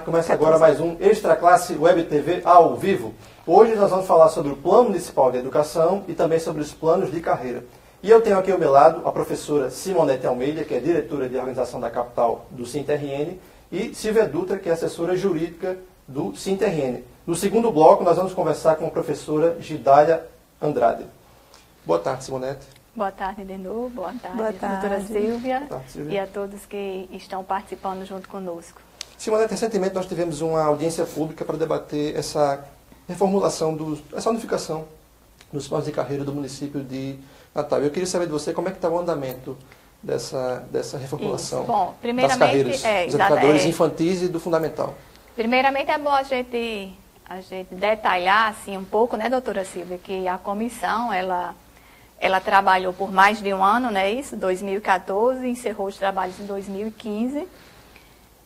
Começa agora mais um Extra Classe Web TV ao vivo. Hoje nós vamos falar sobre o Plano Municipal de Educação e também sobre os planos de carreira. E eu tenho aqui ao meu lado a professora Simonete Almeida, que é diretora de organização da capital do SINTRN, e Silvia Dutra, que é assessora jurídica do SINTRN. No segundo bloco, nós vamos conversar com a professora Gidália Andrade. Boa tarde, Simonete. Boa tarde de novo, boa tarde, doutora Silvia, e a todos que estão participando junto conosco. Simonete, recentemente nós tivemos uma audiência pública para debater essa reformulação, essa unificação dos planos de carreira do município de Natal. Eu queria saber de você como é que está o andamento dessa reformulação. Isso. Bom, das carreiras dos educadores infantis e do fundamental. Primeiramente é bom a gente detalhar assim, um pouco, né, doutora Silvia, que a comissão, ela trabalhou por mais de um ano, né, isso, 2014, encerrou os trabalhos em 2015.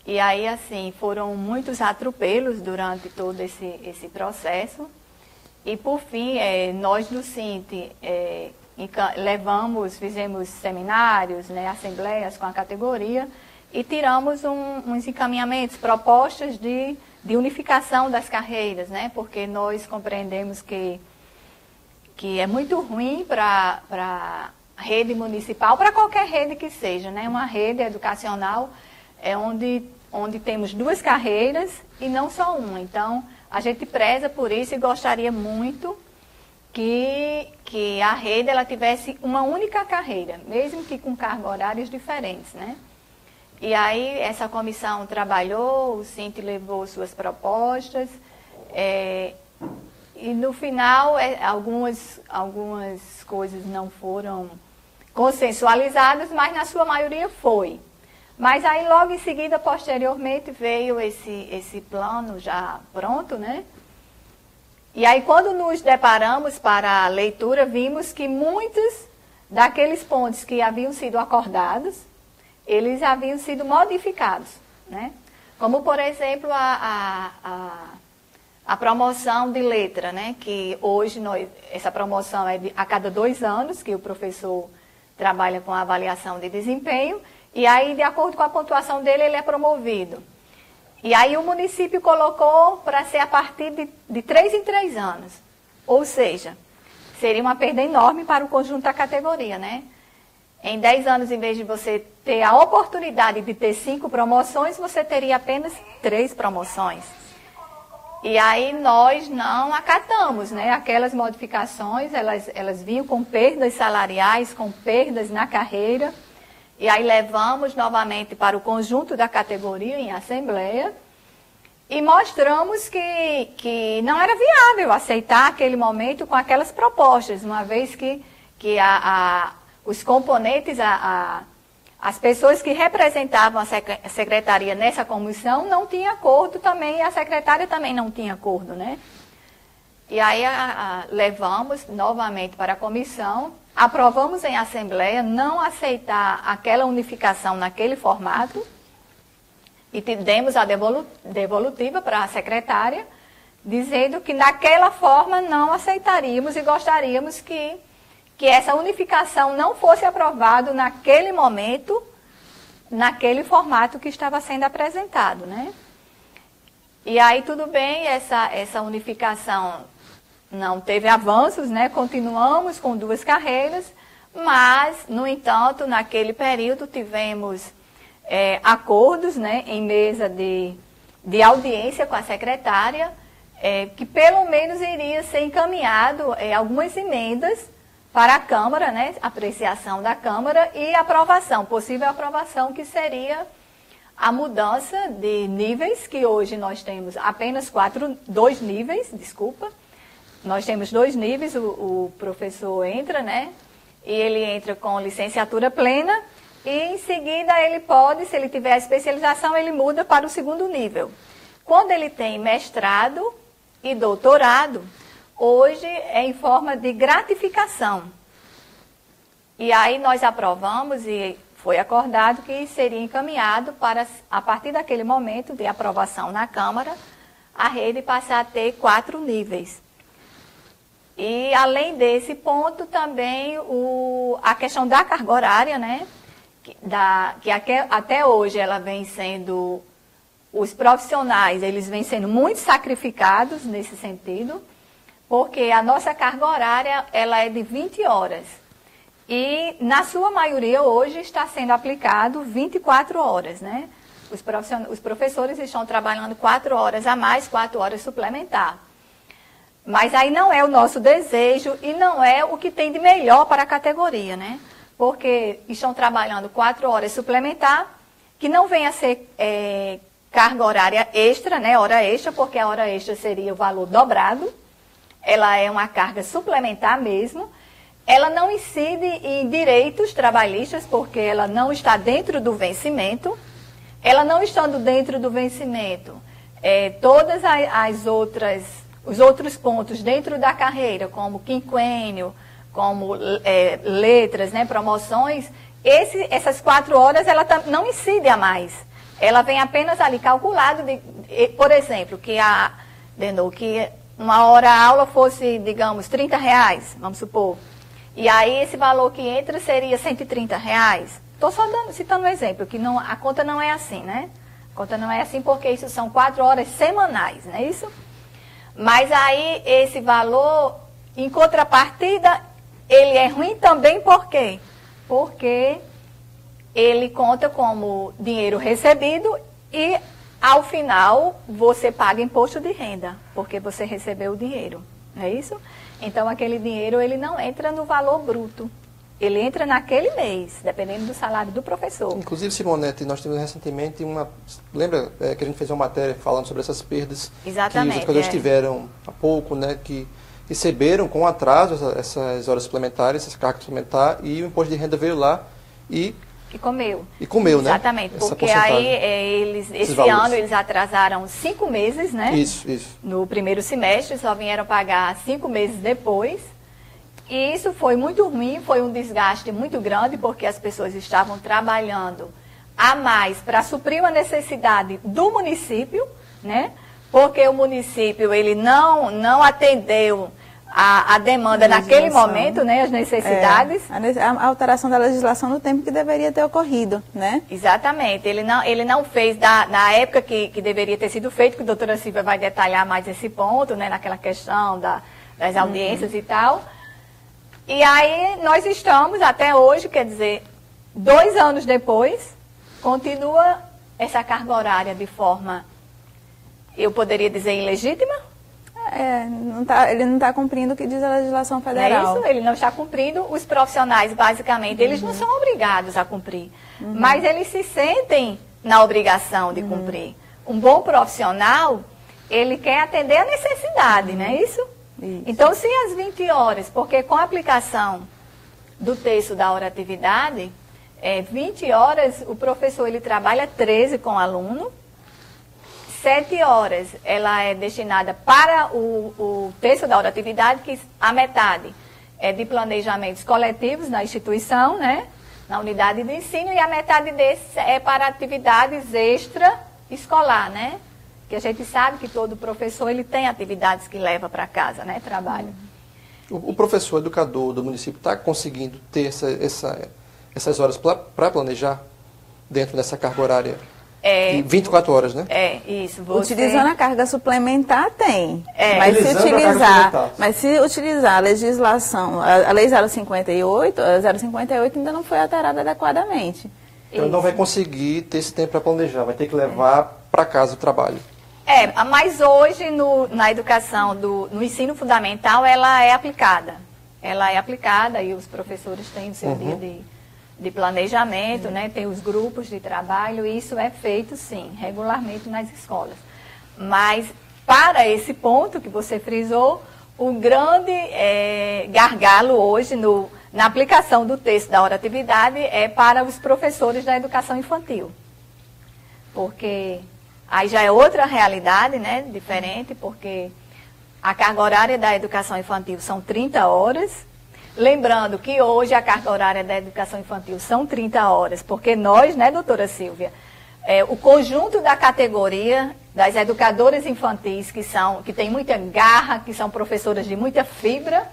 E aí, assim, foram muitos atropelos durante todo esse processo. E, por fim, nós do SINT fizemos seminários, né, assembleias com a categoria e tiramos uns encaminhamentos, propostas de unificação das carreiras, né, porque nós compreendemos que é muito ruim para a rede municipal, para qualquer rede que seja, né, uma rede educacional onde temos duas carreiras e não só uma. Então, a gente preza por isso e gostaria muito que a rede ela tivesse uma única carreira, mesmo que com cargos horários diferentes, né? E aí, essa comissão trabalhou, o SINT levou suas propostas, e no final, algumas coisas não foram consensualizadas, mas na sua maioria foi. Mas aí, logo em seguida, posteriormente, veio esse plano já pronto, né? E aí, quando nos deparamos para a leitura, vimos que muitos daqueles pontos que haviam sido acordados, eles haviam sido modificados, né? Como, por exemplo, a promoção de letra, né? Que hoje, essa promoção é a cada 2 anos, que o professor trabalha com a avaliação de desempenho, e aí, de acordo com a pontuação dele, ele é promovido. E aí o município colocou para ser a partir de 3 em 3 anos. Ou seja, seria uma perda enorme para o conjunto da categoria, né? Em 10 anos, em vez de você ter a oportunidade de ter 5 promoções, você teria apenas 3 promoções. E aí nós não acatamos, né? Aquelas modificações, elas vinham com perdas salariais, com perdas na carreira. E aí levamos novamente para o conjunto da categoria em assembleia e mostramos que não era viável aceitar aquele momento com aquelas propostas, uma vez que os componentes, as pessoas que representavam a secretaria nessa comissão não tinham acordo também, e a secretária também não tinha acordo, né? E aí levamos novamente para a comissão, aprovamos em assembleia não aceitar aquela unificação naquele formato e demos a devolutiva para a secretária, dizendo que naquela forma não aceitaríamos e gostaríamos que essa unificação não fosse aprovada naquele momento, naquele formato que estava sendo apresentado, né? E aí tudo bem, essa unificação não teve avanços, né? Continuamos com 2 carreiras, mas, no entanto, naquele período tivemos acordos, né, em mesa de audiência com a secretária, que pelo menos iria ser encaminhado algumas emendas para a Câmara, né, apreciação da Câmara e aprovação, possível aprovação, que seria a mudança de níveis, que hoje nós temos apenas 2 níveis, desculpa. Nós temos 2 níveis, o professor entra, né? E ele entra com licenciatura plena e em seguida ele pode, se ele tiver a especialização, ele muda para o 2º nível. Quando ele tem mestrado e doutorado, hoje é em forma de gratificação. E aí nós aprovamos e foi acordado que seria encaminhado para, a partir daquele momento de aprovação na Câmara, a rede passar a ter 4 níveis. E, além desse ponto, também a questão da carga horária, né? Que até hoje ela vem sendo os profissionais, eles vêm sendo muito sacrificados nesse sentido, porque a nossa carga horária, ela é de 20 horas. E, na sua maioria, hoje está sendo aplicado 24 horas, né? Os professores estão trabalhando 4 horas a mais, 4 horas suplementar. Mas aí não é o nosso desejo e não é o que tem de melhor para a categoria, né? Porque estão trabalhando 4 horas suplementar, que não vem a ser carga horária extra, né? Hora extra, porque a hora extra seria o valor dobrado. Ela é uma carga suplementar mesmo. Ela não incide em direitos trabalhistas, porque ela não está dentro do vencimento. Ela não estando dentro do vencimento, todas os outros pontos dentro da carreira, como quinquênio, como letras, né, promoções, essas 4 horas ela não incide a mais. Ela vem apenas ali calculado, por exemplo, que uma hora aula fosse, digamos, R$30, vamos supor. E aí esse valor que entra seria R$130. Estou só citando um exemplo, que a conta não é assim, né? A conta não é assim porque isso são 4 horas semanais, não é isso? Mas aí esse valor, em contrapartida, ele é ruim também por quê? Porque ele conta como dinheiro recebido e, ao final, você paga imposto de renda, porque você recebeu o dinheiro, não é isso? Então, aquele dinheiro, ele não entra no valor bruto. Ele entra naquele mês, dependendo do salário do professor. Inclusive, Simonete, nós tivemos recentemente lembra que a gente fez uma matéria falando sobre essas perdas Exatamente, que os educadores tiveram há pouco, né, que receberam com atraso essas horas suplementares, essas cargas suplementares, e o imposto de renda veio lá e comeu. E comeu, né? Exatamente, porque aí esse ano eles atrasaram 5 meses, né? Isso. No primeiro semestre, só vieram pagar 5 meses depois. E isso foi muito ruim, foi um desgaste muito grande, porque as pessoas estavam trabalhando a mais para suprir uma necessidade do município, né? Porque o município ele não atendeu a demanda naquele momento, né? As necessidades. A alteração da legislação no tempo que deveria ter ocorrido, né? Exatamente. Ele não fez na época que deveria ter sido feito, que a doutora Silvia vai detalhar mais esse ponto, né? Naquela questão das audiências e tal. E aí nós estamos até hoje, quer dizer, 2 anos depois, continua essa carga horária de forma, eu poderia dizer, ilegítima? Ele não está cumprindo o que diz a legislação federal. Não é isso? Ele não está cumprindo. Os profissionais, basicamente, eles não são obrigados a cumprir. Mas eles se sentem na obrigação de cumprir. Um bom profissional, ele quer atender a necessidade, não é isso? Então, se as 20 horas, porque com a aplicação do texto da hora-atividade, 20 horas, o professor ele trabalha 13 com o aluno, 7 horas ela é destinada para o texto da hora-atividade, que a metade é de planejamentos coletivos na instituição, né, na unidade de ensino, e a metade desse é para atividades extra-escolar, né? Que a gente sabe que todo professor ele tem atividades que leva para casa, né, trabalho. O professor educador do município está conseguindo ter essas horas para planejar dentro dessa carga horária? 24 horas, né? Isso. Utilizando a carga suplementar tem. Mas se utilizar a legislação, a Lei 058, a 058 ainda não foi alterada adequadamente. Então não vai conseguir ter esse tempo para planejar, vai ter que levar para casa o trabalho. Mas hoje na educação, no ensino fundamental, ela é aplicada. Ela é aplicada e os professores têm o seu dia de planejamento, né? Tem os grupos de trabalho, e isso é feito, sim, regularmente nas escolas. Mas, para esse ponto que você frisou, o grande gargalo hoje na aplicação do texto da hora-atividade é para os professores da educação infantil. Porque aí já é outra realidade, né? Diferente, porque a carga horária da educação infantil são 30 horas. Lembrando que hoje a carga horária da educação infantil são 30 horas, porque nós, né, doutora Silvia, o conjunto da categoria das educadoras infantis que tem muita garra, que são professoras de muita fibra,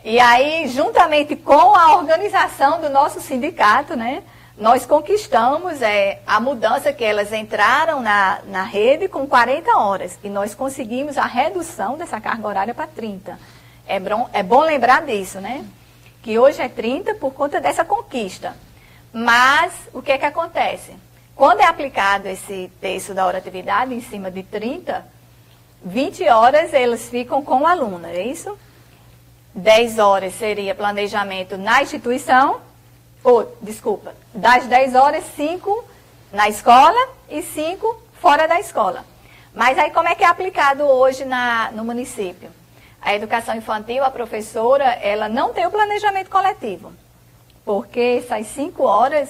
e aí, juntamente com a organização do nosso sindicato, né, nós conquistamos a mudança que elas entraram na rede com 40 horas. E nós conseguimos a redução dessa carga horária para 30. É bom lembrar disso, né? Que hoje é 30 por conta dessa conquista. Mas, o que é que acontece? Quando é aplicado esse terço da hora-atividade em cima de 30, 20 horas eles ficam com o aluno, é isso? 10 horas seria planejamento na instituição, das 10 horas, 5 na escola e 5 fora da escola. Mas aí como é que é aplicado hoje no município? A educação infantil, a professora, ela não tem o planejamento coletivo, porque essas 5 horas,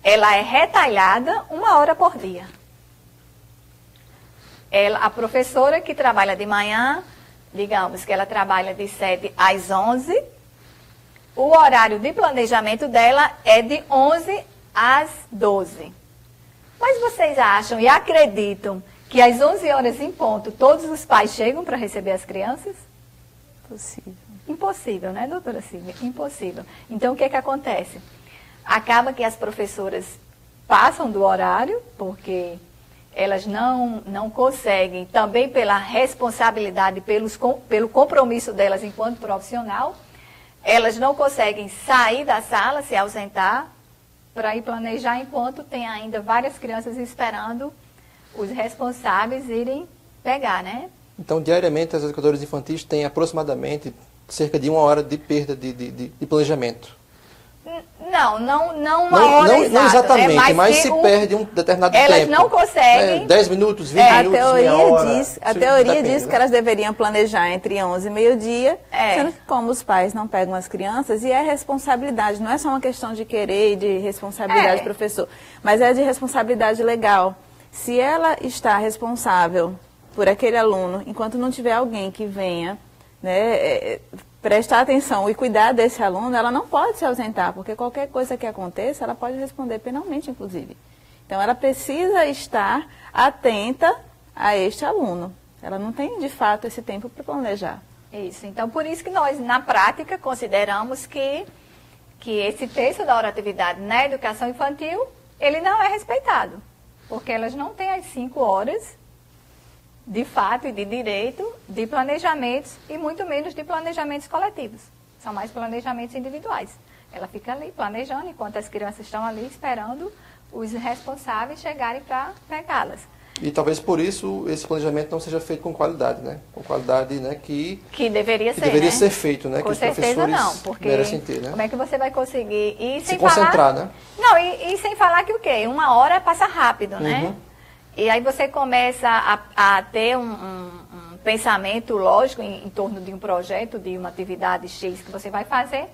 ela é retalhada 1 hora por dia. A professora que trabalha de manhã, digamos que ela trabalha de 7 às 11, o horário de planejamento dela é de 11 às 12. Mas vocês acham e acreditam que às 11 horas em ponto todos os pais chegam para receber as crianças? Impossível. Impossível, né, doutora Silvia? Impossível. Então, o que é que acontece? Acaba que as professoras passam do horário, porque elas não conseguem, também pela responsabilidade, pelo compromisso delas enquanto profissional, elas não conseguem sair da sala, se ausentar, para ir planejar, enquanto tem ainda várias crianças esperando os responsáveis irem pegar, né? Então, diariamente, as educadoras infantis têm aproximadamente cerca de 1 hora de perda de planejamento. Não uma hora exata. Não exatamente, mas se perde um determinado tempo. Elas não conseguem. 10 minutos, 20 minutos, meia hora. A teoria diz que elas deveriam planejar entre 11 e meio-dia, sendo que como os pais não pegam as crianças, e é responsabilidade, não é só uma questão de querer e de responsabilidade do professor, mas é de responsabilidade legal. Se ela está responsável por aquele aluno, enquanto não tiver alguém que venha, né, prestar atenção e cuidar desse aluno, ela não pode se ausentar, porque qualquer coisa que aconteça, ela pode responder penalmente, inclusive. Então, ela precisa estar atenta a este aluno. Ela não tem, de fato, esse tempo para planejar. Isso. Então, por isso que nós, na prática, consideramos que esse terço da hora-atividade na educação infantil, ele não é respeitado, porque elas não têm as 5 horas de fato e de direito de planejamentos e muito menos de planejamentos coletivos. São mais planejamentos individuais. Ela fica ali planejando enquanto as crianças estão ali esperando os responsáveis chegarem para pegá-las. E talvez por isso esse planejamento não seja feito com qualidade, né? Com qualidade, né, que deveria ser, deveria né? ser feito, né? Com que os certeza professores não, porque merecem ter, né? como é que você vai conseguir e se concentrar, né? Não, e sem falar que o quê? 1 hora passa rápido, né? E aí você começa a ter um pensamento lógico em torno de um projeto, de uma atividade X que você vai fazer.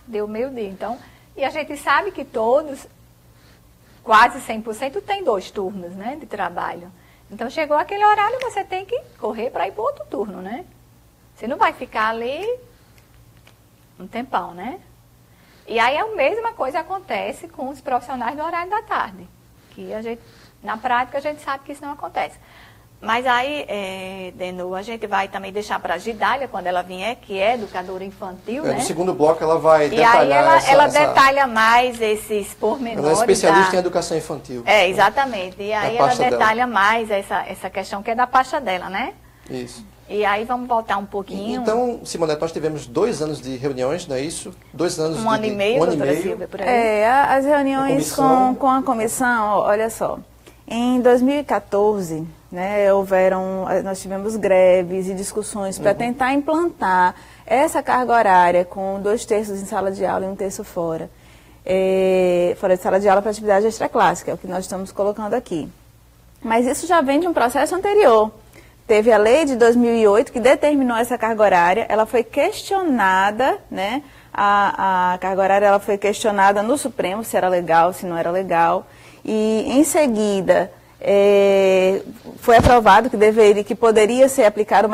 Deu meio-dia. Então, e a gente sabe que todos, quase 100%, tem 2 turnos, né, de trabalho. Então, chegou aquele horário, você tem que correr para ir para outro turno, né? Você não vai ficar ali um tempão, né? E aí a mesma coisa acontece com os profissionais do horário da tarde, que a gente... Na prática, a gente sabe que isso não acontece. Mas aí, Denu, a gente vai também deixar para a Gidália, quando ela vier, que é educadora infantil, né? No segundo bloco, ela vai detalhar. E aí ela detalha mais esses pormenores. Ela é especialista em educação infantil. Exatamente. E aí ela detalha mais essa questão que é da pasta dela, né? Isso. E aí vamos voltar um pouquinho. Então, Simonete, nós tivemos 2 anos de reuniões, não é isso? 2 anos um ano e meio, doutora Silvia, por aí. As reuniões com a comissão, olha só. Em 2014, né, nós tivemos greves e discussões para tentar implantar essa carga horária com 2 terços em sala de aula e 1 terço fora. Fora de sala de aula para atividade extraclasse, que é o que nós estamos colocando aqui. Mas isso já vem de um processo anterior. Teve a lei de 2008 que determinou essa carga horária, ela foi questionada, né, a carga horária ela foi questionada no Supremo, se era legal, se não era legal. E, em seguida, foi aprovado que poderia ser aplicado,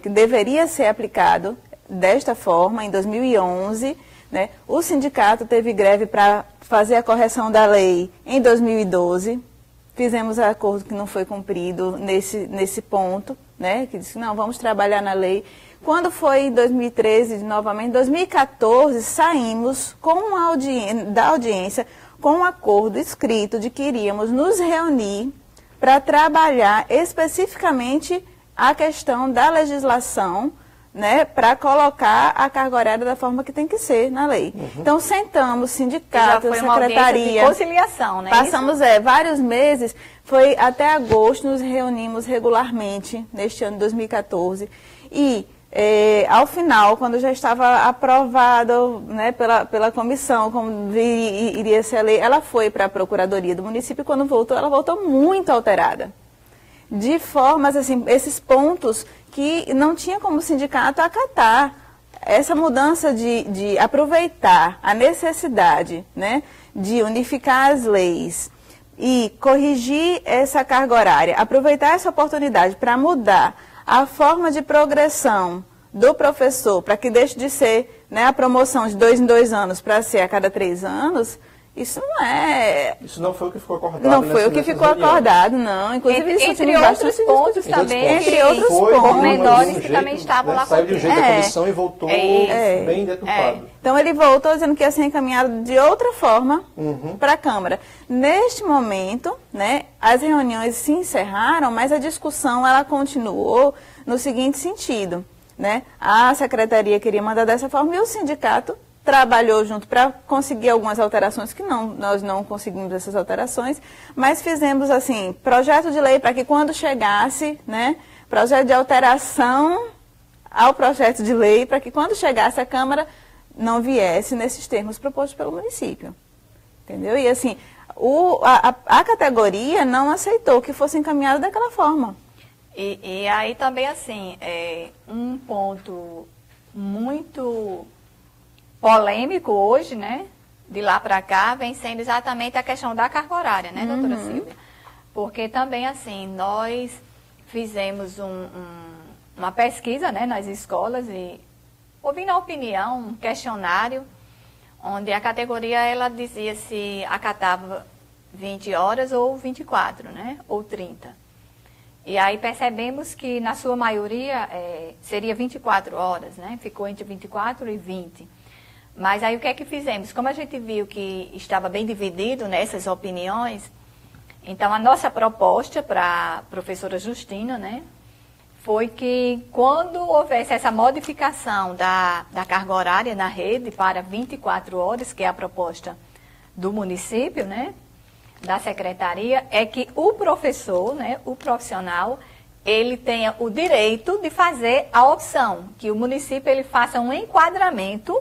que deveria ser aplicado desta forma, em 2011. Né? O sindicato teve greve para fazer a correção da lei em 2012. Fizemos acordo que não foi cumprido nesse ponto, né? Que disse que não, vamos trabalhar na lei. Quando foi em 2013, novamente, em 2014, saímos da audiência com um acordo escrito de que iríamos nos reunir para trabalhar especificamente a questão da legislação, né, para colocar a carga horária da forma que tem que ser na lei. Então, sentamos, sindicato, secretaria, de conciliação, né? Passamos vários meses, foi até agosto, nos reunimos regularmente, neste ano de 2014, e ao final, quando já estava aprovado, né, pela comissão, como iria ser a lei, ela foi para a Procuradoria do município e quando voltou, ela voltou muito alterada. De formas, assim, esses pontos que não tinha como o sindicato acatar. Essa mudança de aproveitar a necessidade, né, de unificar as leis e corrigir essa carga horária, aproveitar essa oportunidade para mudar a forma de progressão do professor, para que deixe de ser, né, a promoção de 2 em 2 anos para ser a cada 3 anos, isso não é... Isso não foi o que ficou acordado. Não foi o que ficou acordado, não. Inclusive, entre outros pontos também. Entre outros pontos. Menores que também estavam lá. Saiu de um jeito da comissão e voltou bem deturpado. Então, ele voltou dizendo que ia ser encaminhado de outra forma para a Câmara. Neste momento, né, as reuniões se encerraram, mas a discussão ela continuou no seguinte sentido, né? A secretaria queria mandar dessa forma e o sindicato trabalhou junto para conseguir algumas alterações, que nós não conseguimos essas alterações, mas fizemos, assim, projeto de lei para que quando chegasse, né, projeto de alteração ao projeto de lei, para que quando chegasse a Câmara não viesse nesses termos propostos pelo município. Entendeu? E, assim, a categoria não aceitou que fosse encaminhado daquela forma. E aí também, assim, um ponto muito polêmico hoje, né, de lá para cá, vem sendo exatamente a questão da carga horária, né, doutora Silvia? Porque também, assim, nós fizemos uma pesquisa, né, nas escolas e ouvindo a opinião, um questionário, onde a categoria, ela dizia se acatava 20 horas ou 24, né, ou 30. E aí percebemos que, na sua maioria, seria 24 horas, né, ficou entre 24 e 20. Mas aí o que é que fizemos? Como a gente viu que estava bem dividido nessas opiniões, então a nossa proposta para a professora Justina, né, foi que quando houvesse essa modificação da carga horária na rede para 24 horas, que é a proposta do município, né, da secretaria, é que o professor, né, o profissional, ele tenha o direito de fazer a opção, que o município ele faça um enquadramento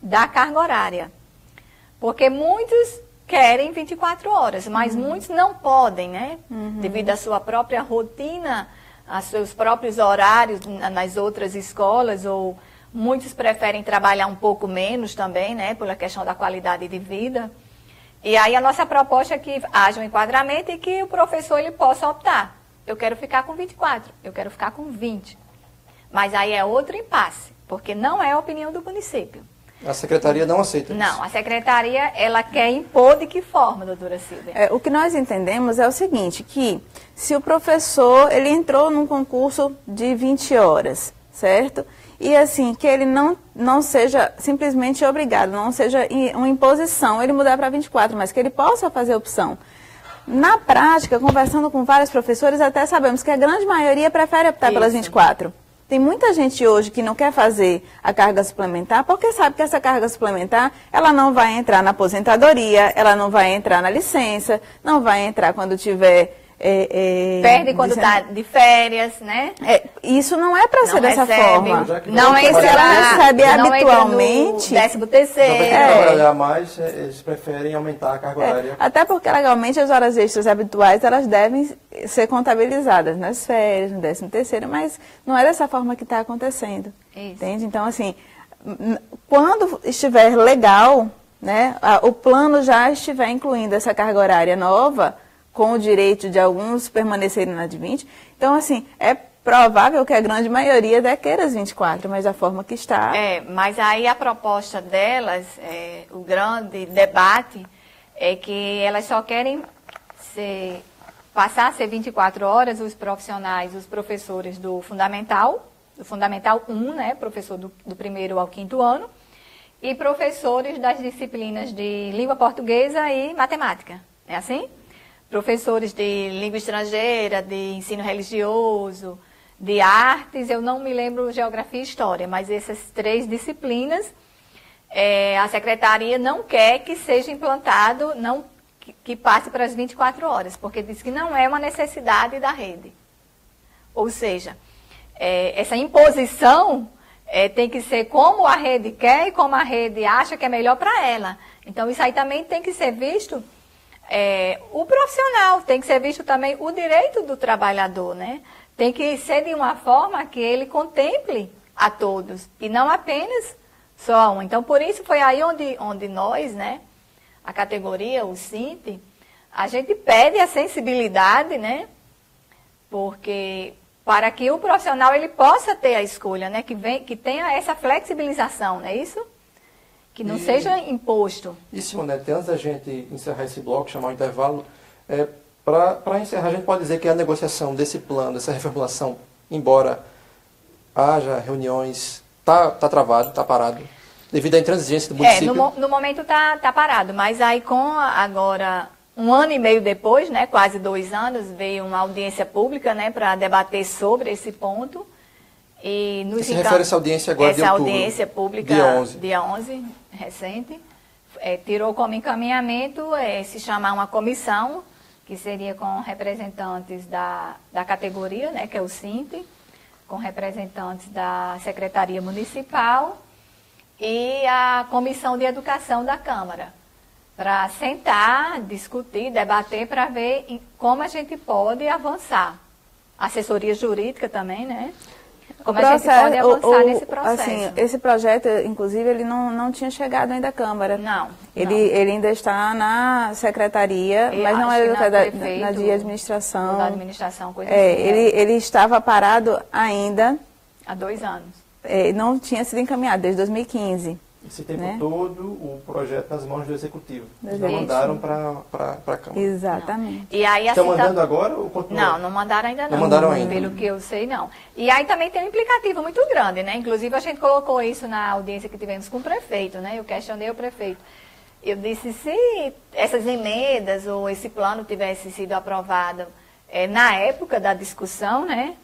da carga horária. Porque muitos querem 24 horas, mas muitos não podem, né? Devido à sua própria rotina, aos seus próprios horários nas outras escolas, ou muitos preferem trabalhar um pouco menos também, né? Pela questão da qualidade de vida. E aí a nossa proposta é que haja um enquadramento e que o professor ele possa optar. Eu quero ficar com 24, eu quero ficar com 20. Mas aí é outro impasse, porque não é a opinião do município. A secretaria não aceita isso. Não, a secretaria, ela quer impor de que forma, doutora Silvia? O que nós entendemos é o seguinte, que se o professor, ele entrou num concurso de 20 horas, certo? E assim, que ele não seja simplesmente obrigado, não seja uma imposição ele mudar para 24, mas que ele possa fazer opção. Na prática, conversando com vários professores, até sabemos que a grande maioria prefere optar pelas 24. Tem muita gente hoje que não quer fazer a carga suplementar porque sabe que essa carga suplementar, ela não vai entrar na aposentadoria, ela não vai entrar na licença, não vai entrar quando tiver... Perde quando está de férias, né? Isso não é para ser dessa forma. Não é se ela recebe habitualmente... 13º. Trabalhar mais, eles preferem aumentar a carga horária. Até porque legalmente as horas extras habituais, elas devem ser contabilizadas nas férias, no 13º, mas não é dessa forma que está acontecendo. Isso. Entende? Então, assim, quando estiver legal, né, o plano já estiver incluindo essa carga horária nova, com o direito de alguns permanecerem na de 20. Então, assim, é provável que a grande maioria dê queira as 24, mas da forma que está... Mas aí a proposta delas, o grande debate, é que elas só querem passar a ser 24 horas os profissionais, os professores do Fundamental 1, né, professor do 1º ao 5º ano, e professores das disciplinas de língua portuguesa e matemática. É assim? Professores de língua estrangeira, de ensino religioso, de artes, eu não me lembro geografia e história, mas essas 3 disciplinas, a secretaria não quer que seja implantado, que passe para as 24 horas, porque diz que não é uma necessidade da rede. Ou seja, essa imposição tem que ser como a rede quer e como a rede acha que é melhor para ela. Então, isso aí também tem que ser visto, o profissional, tem que ser visto também o direito do trabalhador, né? Tem que ser de uma forma que ele contemple a todos, e não apenas só um. Então, por isso foi aí onde nós, né, a categoria, o SINT, a gente pede a sensibilidade, né, porque para que o profissional ele possa ter a escolha, né, que tenha essa flexibilização, não é isso? Que não seja imposto. E, Simonete, antes da gente encerrar esse bloco, chamar o intervalo, para encerrar, a gente pode dizer que a negociação desse plano, dessa reformulação, embora haja reuniões, está travado, está parado, devido à intransigência do município? No momento está parado, mas aí agora, 1 ano e meio depois, né, quase 2 anos, veio uma audiência pública, né, para debater sobre esse ponto. E nos refere a essa audiência agora de outubro? Essa audiência pública, dia 11, recente, tirou como encaminhamento se chamar uma comissão, que seria com representantes da categoria, né, que é o SINT, com representantes da Secretaria Municipal e a Comissão de Educação da Câmara, para sentar, discutir, debater, para ver como a gente pode avançar. Assessoria jurídica também, né? Como a gente pode avançar nesse processo. Assim, esse projeto, inclusive, ele não tinha chegado ainda à Câmara. Não. Ele ainda está na Secretaria, mas não é na de administração. Da administração, coisa ele estava parado ainda. Há 2 anos. Não tinha sido encaminhado, desde 2015. Esse tempo todo, o projeto nas mãos do Executivo. Eles não mandaram para a Câmara. Exatamente. Não. E aí, estão mandando agora ou continua? Não mandaram ainda não. Não mandaram ainda. Pelo que eu sei, não. E aí também tem um implicativo muito grande, né? Inclusive, a gente colocou isso na audiência que tivemos com o prefeito, né? Eu questionei o prefeito. Eu disse, se essas emendas ou esse plano tivesse sido aprovado na época da discussão, né?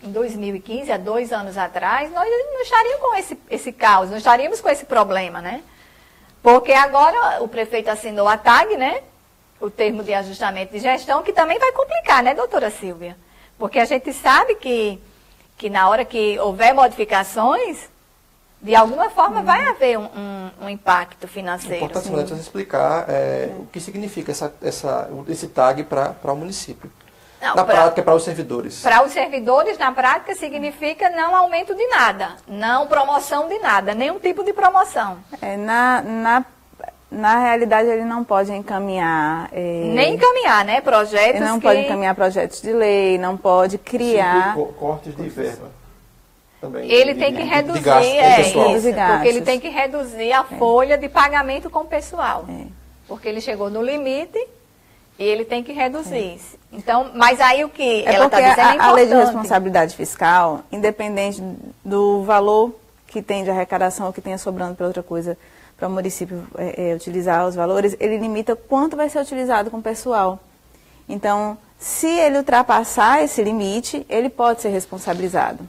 Em 2015, há 2 anos atrás, nós não estaríamos com esse caos, não estaríamos com esse problema, né? Porque agora o prefeito assinou a TAG, né? O termo de ajustamento de gestão, que também vai complicar, né, doutora Silvia? Porque a gente sabe que na hora que houver modificações, de alguma forma vai haver um impacto financeiro. É importante você explicar o que significa esse TAG para o município. Não, na prática, para os servidores. Para os servidores, na prática, significa não aumento de nada, não promoção de nada, nenhum tipo de promoção. Na realidade, ele não pode encaminhar... Nem encaminhar, né? Projetos ele não pode encaminhar projetos de lei, não pode criar... Cortes de verba. Também, ele tem que reduzir, porque ele tem que reduzir a folha de pagamento com o pessoal. Porque ele chegou no limite... E ele tem que reduzir. Então, mas aí o que ela está dizendo é importante. A lei de responsabilidade fiscal, independente do valor que tem de arrecadação ou que tenha sobrando para outra coisa, para o município utilizar os valores, ele limita quanto vai ser utilizado com o pessoal. Então, se ele ultrapassar esse limite, ele pode ser responsabilizado.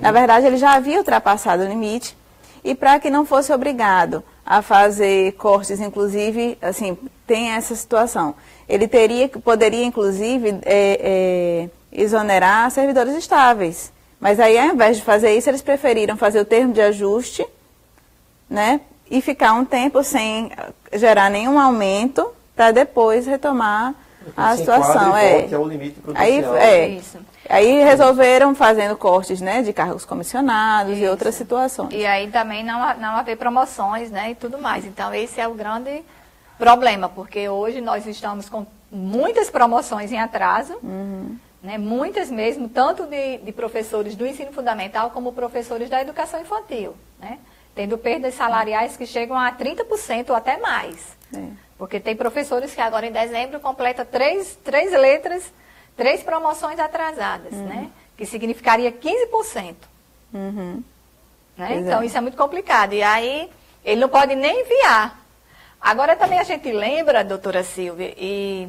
Na verdade, ele já havia ultrapassado o limite, e para que não fosse obrigado a fazer cortes, inclusive, assim, tem essa situação. Ele poderia, inclusive, exonerar servidores estáveis. Mas aí, ao invés de fazer isso, eles preferiram fazer o termo de ajuste, né, e ficar um tempo sem gerar nenhum aumento, para depois retomar a situação. Que é o limite prudencial. Aí resolveram fazendo cortes, né, de cargos comissionados e outras situações. E aí também não haver promoções, né, e tudo mais. Então esse é o grande problema, porque hoje nós estamos com muitas promoções em atraso, né, muitas mesmo, tanto de professores do ensino fundamental como professores da educação infantil, né, tendo perdas salariais que chegam a 30% ou até mais. Porque tem professores que agora em dezembro completam 3 letras, 3 promoções atrasadas, né? Que significaria 15%. Né? Então, isso é muito complicado. E aí, ele não pode nem enviar. Agora também a gente lembra, doutora Silvia, e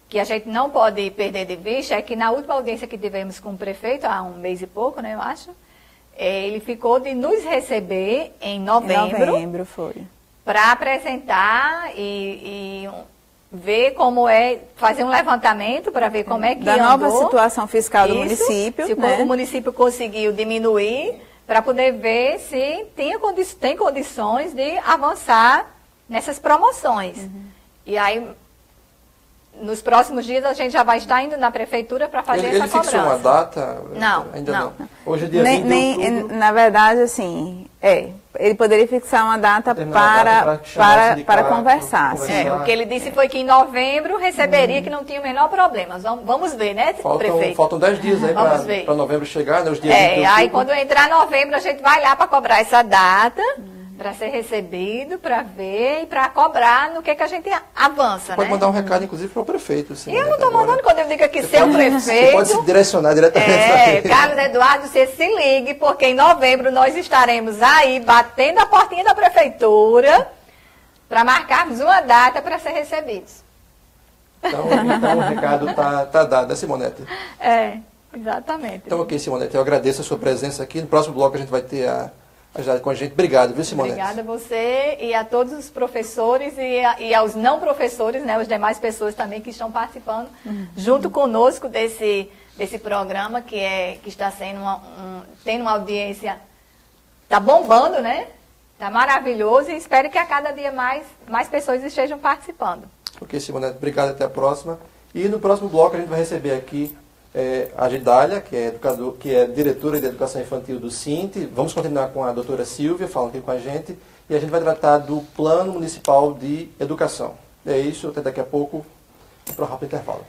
que a gente não pode perder de vista, é que na última audiência que tivemos com o prefeito, há um mês e pouco, né, eu acho, ele ficou de nos receber em novembro foi. Para apresentar e ver como é, fazer um levantamento para ver como é que da nova situação fiscal do município. Se o município conseguiu diminuir, para poder ver se tem condições de avançar nessas promoções. E aí, nos próximos dias, a gente já vai estar indo na prefeitura para fazer essa cobrança. Ele fixou uma data? Não, ainda não. Hoje é dia 20 de outubro. Na verdade, assim, ele poderia fixar uma data para conversar. O que ele disse foi que em novembro receberia, que não tinha o menor problema. Vamos ver, né, prefeito? Faltam 10 dias aí para novembro chegar, né, os dias 20 de outubro. Aí quando entrar novembro, a gente vai lá para cobrar essa data, para ser recebido, para ver e para cobrar no que a gente avança, pode mandar um recado, inclusive, para o prefeito. Sim, eu não estou mandando quando eu digo aqui seu prefeito. Você pode se direcionar diretamente. Carlos Eduardo, você se ligue, porque em novembro nós estaremos aí batendo a portinha da prefeitura para marcarmos uma data para ser recebidos. Então o recado está dado, né, Simonete? Exatamente. Então, ok, Simonete, eu agradeço a sua presença aqui. No próximo bloco a gente vai ter a ajudar com a gente. Obrigado, viu, Simonete? Obrigada a você e a todos os professores e aos não professores, né, as demais pessoas também que estão participando junto conosco desse programa que está sendo tendo uma audiência, está bombando, né? Está maravilhoso e espero que a cada dia mais pessoas estejam participando. Ok, Simonete, obrigado, até a próxima. E no próximo bloco a gente vai receber aqui a Gidália, que é diretora de Educação Infantil do SINT. Vamos continuar com a doutora Silvia, falando aqui com a gente, e a gente vai tratar do Plano Municipal de Educação. É isso, até daqui a pouco, para um rápido intervalo.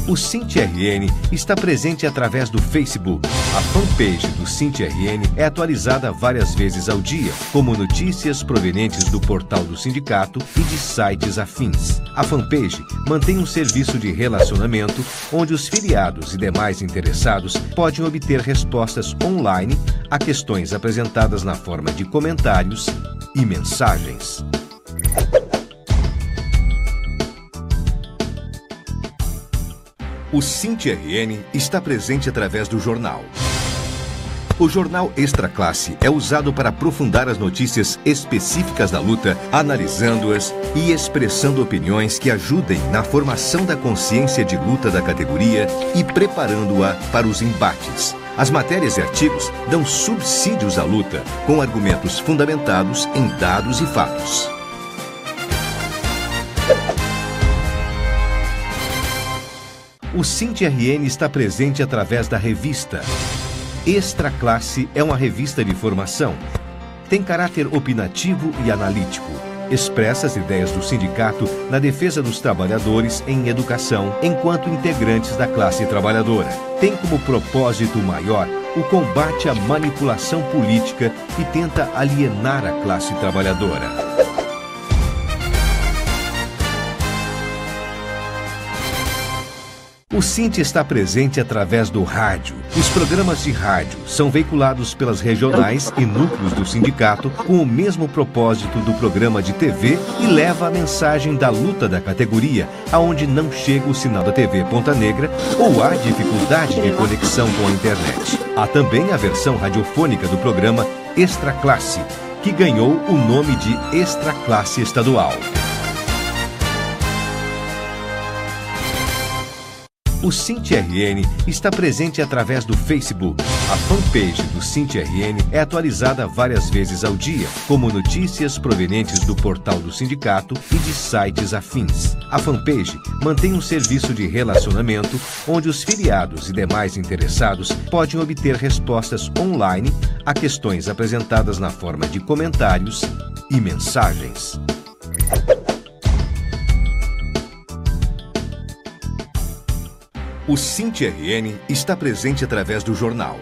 O SINT-RN está presente através do Facebook. A fanpage do SINT-RN é atualizada várias vezes ao dia, como notícias provenientes do portal do sindicato e de sites afins. A fanpage mantém um serviço de relacionamento onde os filiados e demais interessados podem obter respostas online a questões apresentadas na forma de comentários e mensagens. O SINT-RN está presente através do jornal. O jornal Extra Classe é usado para aprofundar as notícias específicas da luta, analisando-as e expressando opiniões que ajudem na formação da consciência de luta da categoria e preparando-a para os embates. As matérias e artigos dão subsídios à luta, com argumentos fundamentados em dados e fatos. O SINT-RN está presente através da revista. Extra Classe é uma revista de formação. Tem caráter opinativo e analítico. Expressa as ideias do sindicato na defesa dos trabalhadores em educação, enquanto integrantes da classe trabalhadora. Tem como propósito maior o combate à manipulação política e tenta alienar a classe trabalhadora. O SINT está presente através do rádio. Os programas de rádio são veiculados pelas regionais e núcleos do sindicato com o mesmo propósito do programa de TV e leva a mensagem da luta da categoria aonde não chega o sinal da TV Ponta Negra ou há dificuldade de conexão com a internet. Há também a versão radiofônica do programa Extra Classe, que ganhou o nome de Extra Classe Estadual. O SINT-RN está presente através do Facebook. A fanpage do SINT-RN é atualizada várias vezes ao dia, como notícias provenientes do portal do sindicato e de sites afins. A fanpage mantém um serviço de relacionamento onde os filiados e demais interessados podem obter respostas online a questões apresentadas na forma de comentários e mensagens. O SINT-RN está presente através do jornal.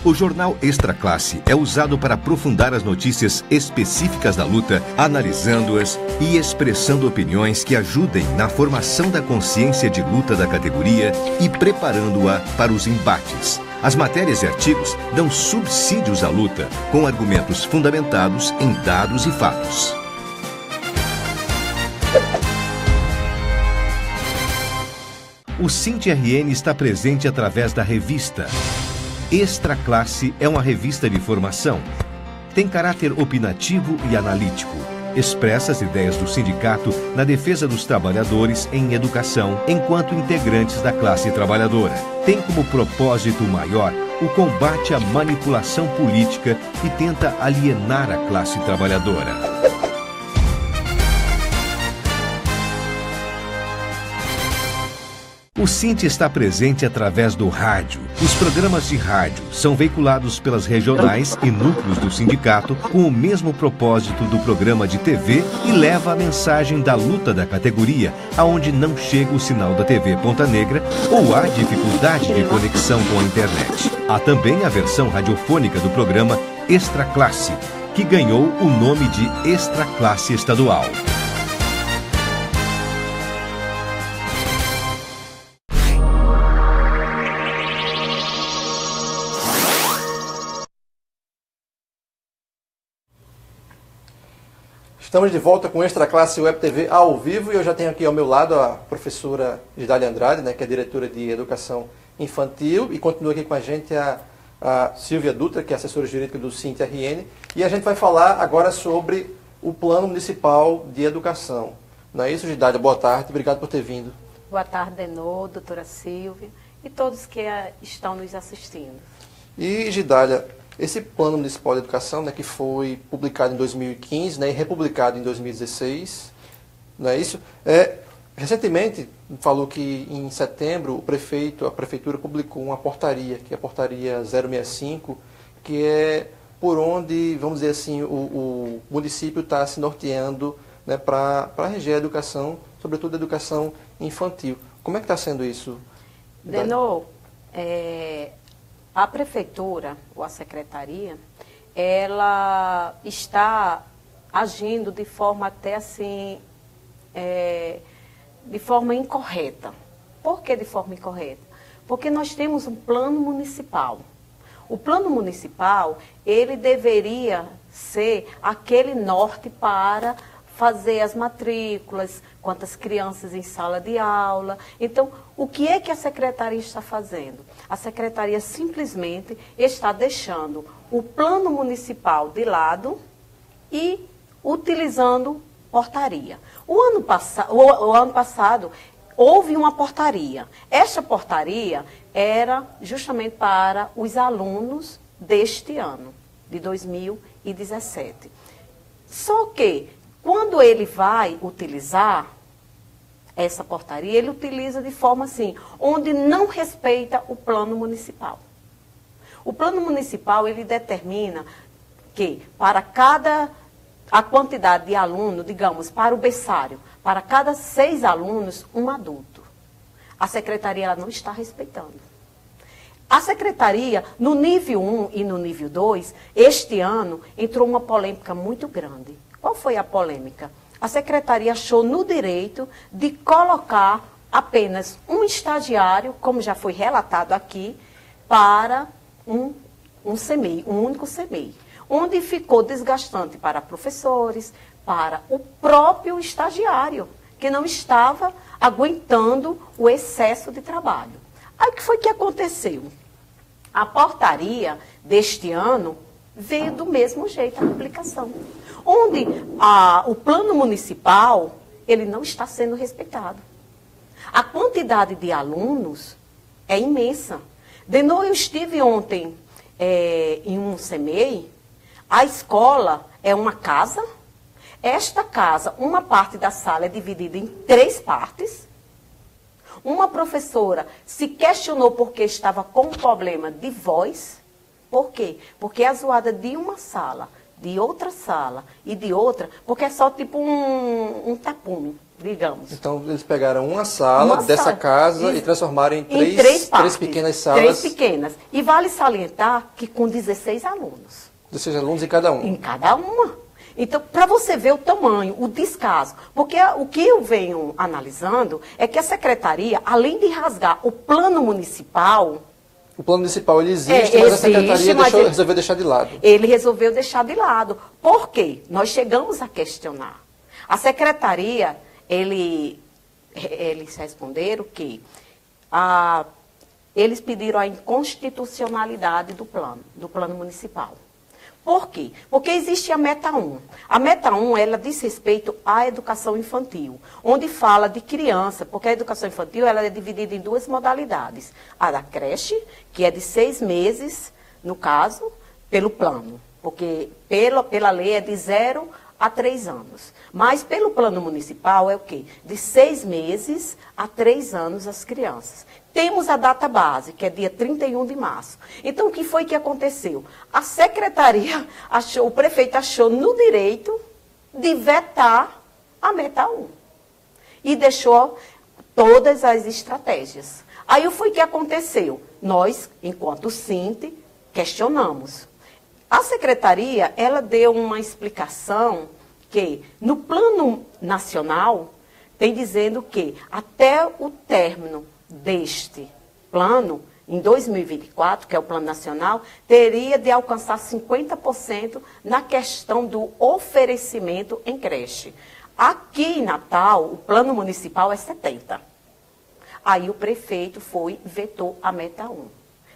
O jornal Extra Classe é usado para aprofundar as notícias específicas da luta, analisando-as e expressando opiniões que ajudem na formação da consciência de luta da categoria e preparando-a para os embates. As matérias e artigos dão subsídios à luta, com argumentos fundamentados em dados e fatos. O SINT-RN está presente através da revista. Extra Classe é uma revista de formação. Tem caráter opinativo e analítico. Expressa as ideias do sindicato na defesa dos trabalhadores em educação, enquanto integrantes da classe trabalhadora. Tem como propósito maior o combate à manipulação política e tenta alienar a classe trabalhadora. O SINT está presente através do rádio. Os programas de rádio são veiculados pelas regionais e núcleos do sindicato com o mesmo propósito do programa de TV e leva a mensagem da luta da categoria aonde não chega o sinal da TV Ponta Negra ou há dificuldade de conexão com a internet. Há também a versão radiofônica do programa Extra Classe, que ganhou o nome de Extra Classe Estadual. Estamos de volta com Extra Classe Web TV ao vivo e eu já tenho aqui ao meu lado a professora Gidália Andrade, né, que é diretora de Educação Infantil, e continua aqui com a gente a Silvia Dutra, que é assessora jurídica do SINT-RN, e a gente vai falar agora sobre o Plano Municipal de Educação. Não é isso, Gidália? Boa tarde, obrigado por ter vindo. Boa tarde, Denô, doutora Silvia e todos que estão nos assistindo. E, Gidália, esse Plano Municipal de Educação, né, que foi publicado em 2015, né, e republicado em 2016, não é isso? Recentemente, falou que em setembro a prefeitura publicou uma portaria, que é a portaria 065, que é por onde, vamos dizer assim, o município está se norteando, né, para reger a educação, sobretudo a educação infantil. Como é que está sendo isso? Denô, a prefeitura, ou a secretaria, ela está agindo de forma até assim, de forma incorreta. Por que de forma incorreta? Porque nós temos um plano municipal. O plano municipal, ele deveria ser aquele norte para fazer as matrículas, quantas crianças em sala de aula. Então, o que é que a secretaria está fazendo? A secretaria simplesmente está deixando o plano municipal de lado e utilizando portaria. O ano passado houve uma portaria. Esta portaria era justamente para os alunos deste ano, de 2017. Só que, quando ele vai utilizar essa portaria, ele utiliza de forma assim, onde não respeita o plano municipal. O plano municipal, ele determina que para a quantidade de aluno, digamos, para o berçário, para cada 6 alunos, um adulto. A secretaria ela não está respeitando. A secretaria, no nível 1 e no nível 2, este ano, entrou uma polêmica muito grande. Qual foi a polêmica? A secretaria achou no direito de colocar apenas um estagiário, como já foi relatado aqui, para um CMEI, um único CMEI, onde ficou desgastante para professores, para o próprio estagiário, que não estava aguentando o excesso de trabalho. Aí o que foi que aconteceu? A portaria deste ano veio do mesmo jeito, a publicação, onde o plano municipal, ele não está sendo respeitado. A quantidade de alunos é imensa. Eu estive ontem em um CMEI, a escola é uma casa, esta casa, uma parte da sala é dividida em 3 partes. Uma professora se questionou porque estava com um problema de voz. Por quê? Porque é a zoada de uma sala, de outra sala e de outra, porque é só tipo um tapume, digamos. Então, eles pegaram uma sala dessa casa e transformaram em três pequenas salas. 3 pequenas. E vale salientar que com 16 alunos. 16 alunos em cada um. Em cada uma. Então, para você ver o tamanho, o descaso. Porque o que eu venho analisando é que a secretaria, além de rasgar o plano municipal... O plano municipal ele existe, mas a secretaria resolveu deixar de lado. Ele resolveu deixar de lado. Por quê? Nós chegamos a questionar. A secretaria, eles responderam que eles pediram a inconstitucionalidade do plano municipal. Por quê? Porque existe a Meta 1. A Meta 1, ela diz respeito à educação infantil, onde fala de criança, porque a educação infantil ela é dividida em 2 modalidades. A da creche, que é de 6 meses, no caso, pelo plano, porque pela lei é de 0 a 3 anos. Mas pelo plano municipal é o quê? De 6 meses a 3 anos as crianças. Temos a data base, que é dia 31 de março. Então, o que foi que aconteceu? A secretaria o prefeito achou no direito de vetar a Meta 1. E deixou todas as estratégias. Aí, o foi que aconteceu? Nós, enquanto Sinte, questionamos. A secretaria, ela deu uma explicação que, no plano nacional, tem dizendo que até o término deste plano, em 2024, que é o plano nacional, teria de alcançar 50% na questão do oferecimento em creche. Aqui em Natal, o plano municipal é 70%. Aí o prefeito foi e vetou a Meta 1,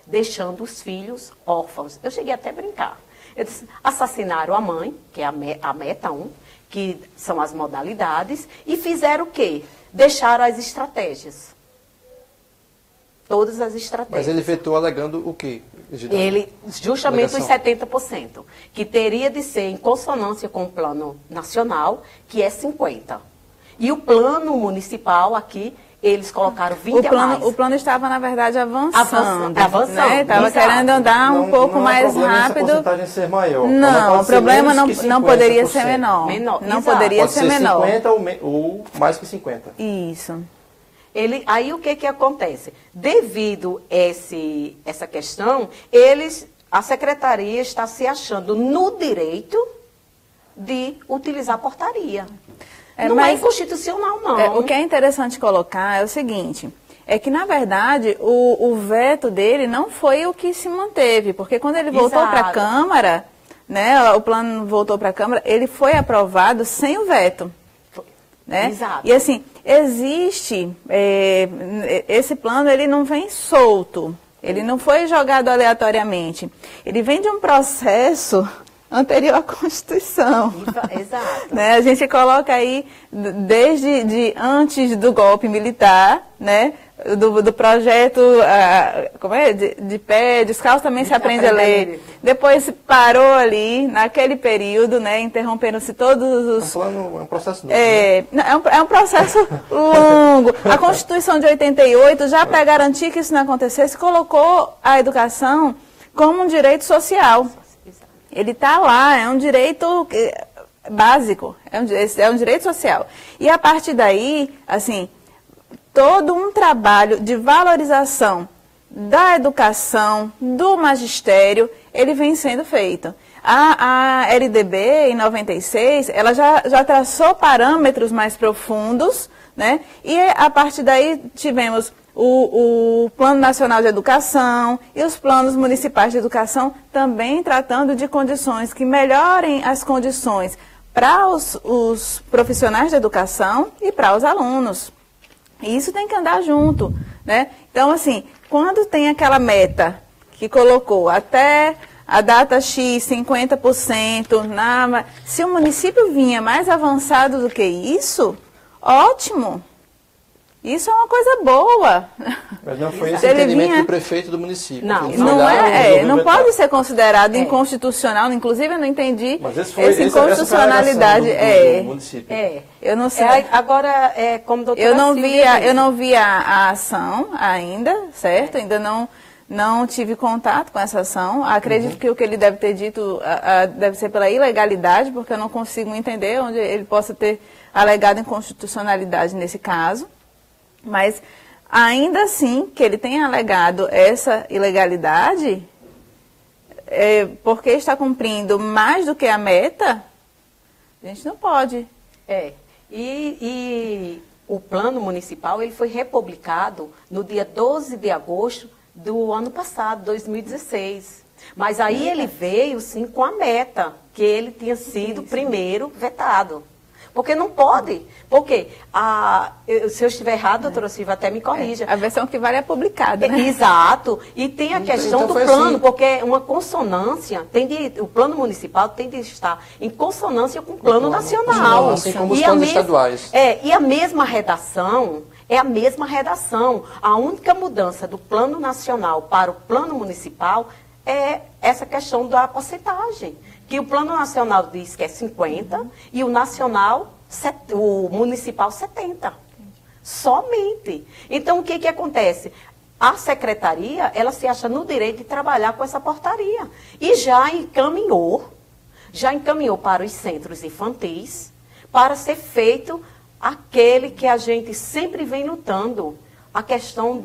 deixando os filhos órfãos. Eu cheguei até a brincar. Eu disse, assassinaram a mãe, que é a Meta 1, que são as modalidades, e fizeram o quê? Deixaram as estratégias. Todas as estratégias. Mas ele vetou alegando o quê? Ele, justamente os 70%, que teria de ser em consonância com o plano nacional, que é 50%. E o plano municipal aqui, eles colocaram 20 a mais. O plano estava, na verdade, avançando. Avançando. Né? Estava querendo andar um pouco mais rápido. Essa porcentagem ser maior. Não, o problema não poderia ser menor. Não poderia ser menor. Pode ser 50% ou mais que 50%. Isso. Aí o que acontece? Devido essa questão, a secretaria está se achando no direito de utilizar a portaria. Não é inconstitucional, não. O que é interessante colocar é o seguinte, é que, na verdade, o veto dele não foi o que se manteve, porque quando ele voltou para a Câmara, né, o plano voltou para a Câmara, ele foi aprovado sem o veto. Né? Exato. E assim, existe, esse plano ele não vem solto, ele não foi jogado aleatoriamente, ele vem de um processo anterior à Constituição. Exato. Né? A gente coloca aí, desde antes do golpe militar, né? Do projeto, como é? De pé, descalço também se aprende a ler. Depois parou ali, naquele período, né? Interromperam-se todos os... É um processo novo. É um processo longo. A Constituição de 88 já para garantir que isso não acontecesse, colocou a educação como um direito social. Ele está lá, é um direito básico, é um direito social. E a partir daí, assim, todo um trabalho de valorização da educação, do magistério, ele vem sendo feito. A LDB, em 96, ela já traçou parâmetros mais profundos, né? E a partir daí tivemos o Plano Nacional de Educação e os planos municipais de educação também tratando de condições que melhorem as condições para os profissionais de educação e para os alunos. E isso tem que andar junto, né? Então, assim, quando tem aquela meta que colocou até a data X, 50%, se o município vinha mais avançado do que isso, ótimo. Isso é uma coisa boa. Mas não foi esse entendimento do prefeito do município. Não pode ser considerado inconstitucional. Inclusive, eu não entendi essa inconstitucionalidade. Do município. Eu não sei. Agora, como doutora eu não vi a ação ainda, certo? Ainda Não tive contato com essa ação. Acredito que o que ele deve ter dito deve ser pela ilegalidade, porque eu não consigo entender onde ele possa ter alegado inconstitucionalidade nesse caso. Mas, ainda assim, que ele tenha alegado essa ilegalidade, porque está cumprindo mais do que a meta, a gente não pode. E o plano municipal ele foi republicado no dia 12 de agosto do ano passado, 2016. Mas aí ele veio, sim, com a meta, que ele tinha sido primeiro vetado. Porque não pode. Porque, se eu estiver errado, doutora Silvia, até me corrija. A versão que vale é publicada, né? Exato. E tem a questão do plano, assim, porque é uma consonância, o plano municipal tem de estar em consonância com o plano nacional. Assim como os planos estaduais. E a mesma redação... É a mesma redação. A única mudança do plano nacional para o plano municipal é essa questão da porcentagem. Que o plano nacional diz que é 50% e o municipal 70%. Somente. Então, o que acontece? A secretaria, ela se acha no direito de trabalhar com essa portaria. E já encaminhou para os centros infantis para ser feito aquele que a gente sempre vem lutando, a questão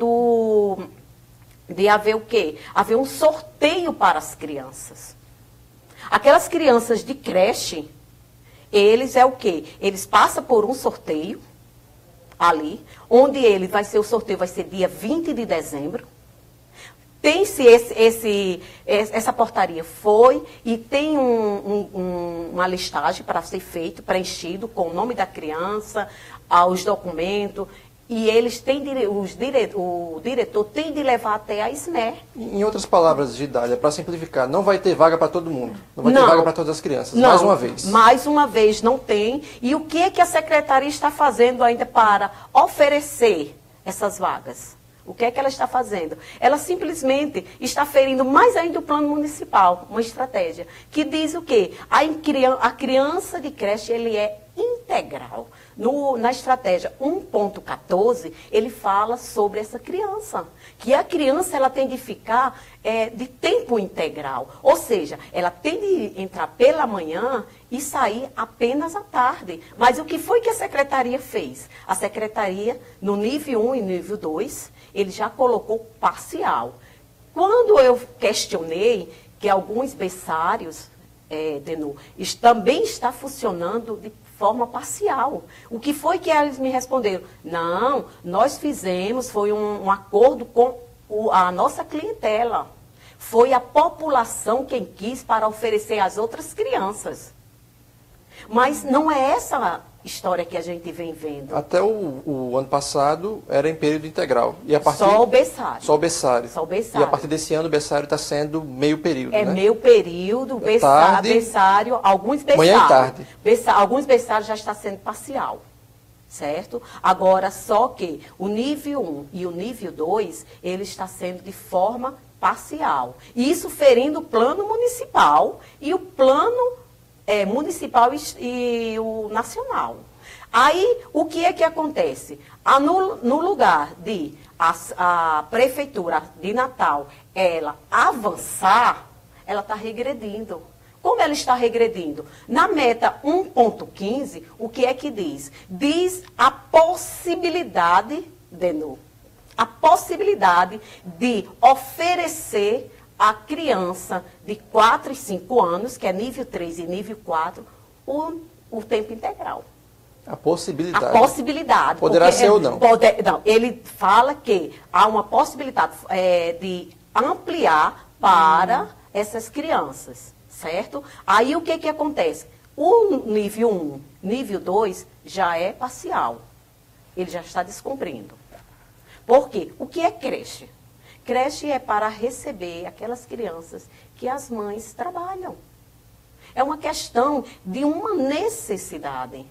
de haver o quê? Haver um sorteio para as crianças. Aquelas crianças de creche, eles é o quê? Eles passam por um sorteio ali, onde o sorteio vai ser dia 20 de dezembro. Tem-se essa portaria foi e tem uma listagem para ser feito, preenchido com o nome da criança, os documentos, e eles têm o diretor tem de levar até a SMER. Em outras palavras, Gidália, para simplificar, não vai ter vaga para todo mundo, não vai ter vaga para todas as crianças, mais uma vez. Mais uma vez não tem. E o que é que a secretaria está fazendo ainda para oferecer essas vagas? O que é que ela está fazendo? Ela simplesmente está ferindo mais ainda o plano municipal, uma estratégia, que diz o quê? A criança de creche, ele é integral. Na estratégia 1.14, ele fala sobre essa criança, que a criança ela tem de ficar de tempo integral, ou seja, ela tem de entrar pela manhã e sair apenas à tarde. Mas o que foi que a secretaria fez? A secretaria, no nível 1 e nível 2, ele já colocou parcial. Quando eu questionei que alguns berçários, também está funcionando de forma parcial. O que foi que eles me responderam? Não, nós fizemos, foi um acordo com a nossa clientela. Foi a população quem quis para oferecer às outras crianças. Mas não é essa história que a gente vem vendo. Até o ano passado era em período integral. E a partir... Só o berçário. Só o berçário. Só o berçário. E a partir desse ano o berçário está sendo meio período, né? Meio período, berçário, alguns berçários. Manhã e tarde. Alguns berçários já está sendo parcial, certo? Agora, só que o nível 1 e o nível 2, ele está sendo de forma parcial. Isso ferindo o plano municipal e o plano municipal e o nacional. Aí, o que é que acontece? No lugar de a prefeitura de Natal, ela avançar, ela está regredindo. Como ela está regredindo? Na meta 1.15, o que é que diz? Diz a possibilidade, a possibilidade de oferecer a criança de 4 e 5 anos, que é nível 3 e nível 4, o tempo integral. A possibilidade. A possibilidade. Poderá ser ou não? Não, ele fala que há uma possibilidade de ampliar para essas crianças, certo? Aí o que acontece? O nível 1, nível 2 já é parcial. Ele já está descumprindo. Por quê? O que é creche? Creche é para receber aquelas crianças que as mães trabalham. É uma questão de uma necessidade.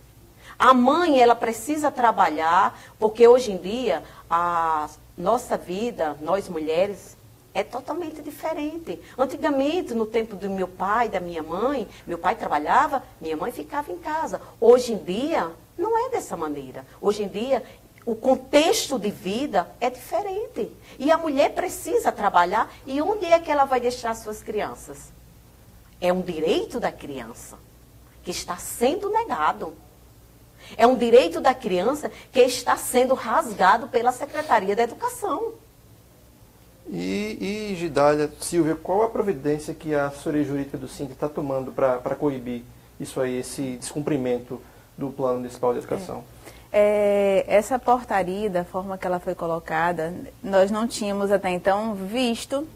A mãe, ela precisa trabalhar, porque hoje em dia, a nossa vida, nós mulheres, é totalmente diferente. Antigamente, no tempo do meu pai, da minha mãe, meu pai trabalhava, minha mãe ficava em casa. Hoje em dia, não é dessa maneira. Hoje em dia, o contexto de vida é diferente. E a mulher precisa trabalhar. E onde é que ela vai deixar suas crianças? É um direito da criança que está sendo negado. É um direito da criança que está sendo rasgado pela Secretaria da Educação. E Gidália, Silvia, qual a providência que a assessoria jurídica do SINC está tomando para coibir isso aí, esse descumprimento do Plano Municipal de Educação? Essa portaria, da forma que ela foi colocada, nós não tínhamos até então visto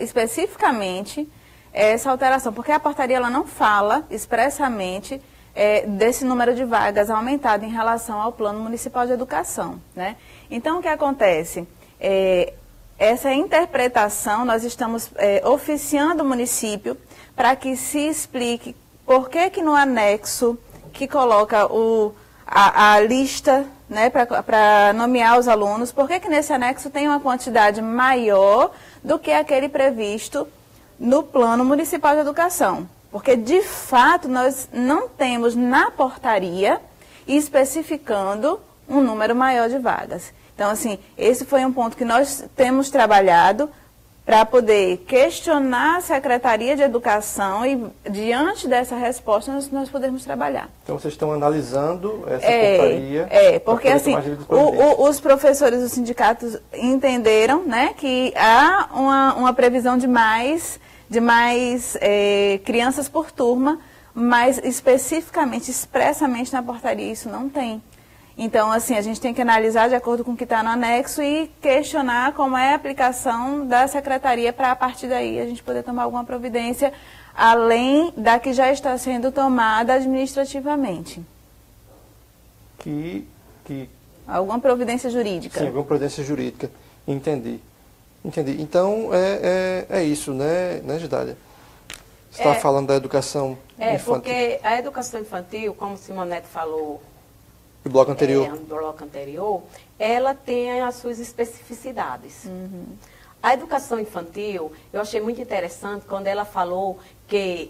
especificamente essa alteração, porque a portaria ela não fala expressamente desse número de vagas aumentado em relação ao Plano Municipal de Educação, né? Então, o que acontece? Essa interpretação, nós estamos oficiando o município para que se explique por que no anexo que coloca a lista, né, para nomear os alunos, por que nesse anexo tem uma quantidade maior do que aquele previsto no Plano Municipal de Educação. Porque, de fato, nós não temos na portaria especificando um número maior de vagas. Então, assim, esse foi um ponto que nós temos trabalhado para poder questionar a Secretaria de Educação e, diante dessa resposta, nós podemos trabalhar. Então, vocês estão analisando essa portaria? Porque assim, os professores dos sindicatos entenderam, né, que há uma previsão de mais crianças por turma, mas especificamente, expressamente na portaria, isso não tem. Então, assim, a gente tem que analisar de acordo com o que está no anexo e questionar como é a aplicação da secretaria para, a partir daí, a gente poder tomar alguma providência além da que já está sendo tomada administrativamente. Alguma providência jurídica. Sim, alguma providência jurídica. Entendi. Então, é isso, né, Gidália? Você estava falando da educação infantil. Porque a educação infantil, como Simonete falou no bloco anterior, ela tem as suas especificidades. Uhum. A educação infantil, eu achei muito interessante quando ela falou que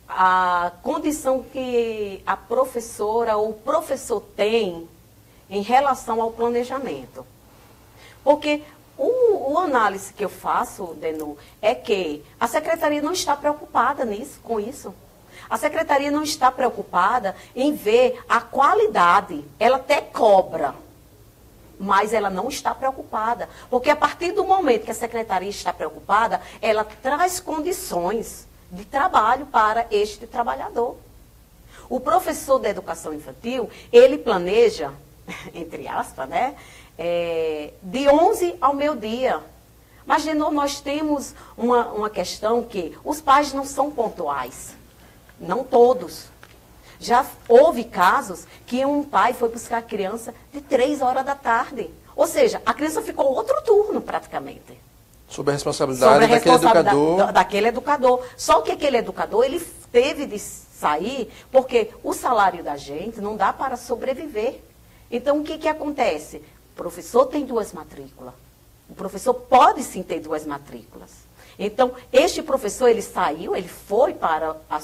a condição que a professora ou o professor tem em relação ao planejamento. Porque o análise que eu faço, Denu, é que a secretaria não está preocupada com isso. A secretaria não está preocupada em ver a qualidade. Ela até cobra, mas ela não está preocupada. Porque a partir do momento que a secretaria está preocupada, ela traz condições de trabalho para este trabalhador. O professor da educação infantil, ele planeja, entre aspas, né, de 11 ao meio-dia. Mas, de novo, nós temos uma questão que os pais não são pontuais. Não todos. Já houve casos que um pai foi buscar a criança de 3 horas da tarde. Ou seja, a criança ficou outro turno praticamente. Sob a responsabilidade daquele educador. Só que aquele educador, ele teve de sair porque o salário da gente não dá para sobreviver. Então, o que acontece? O professor tem 2 matrículas. O professor pode sim ter 2 matrículas. Então, este professor, ele saiu, ele foi para o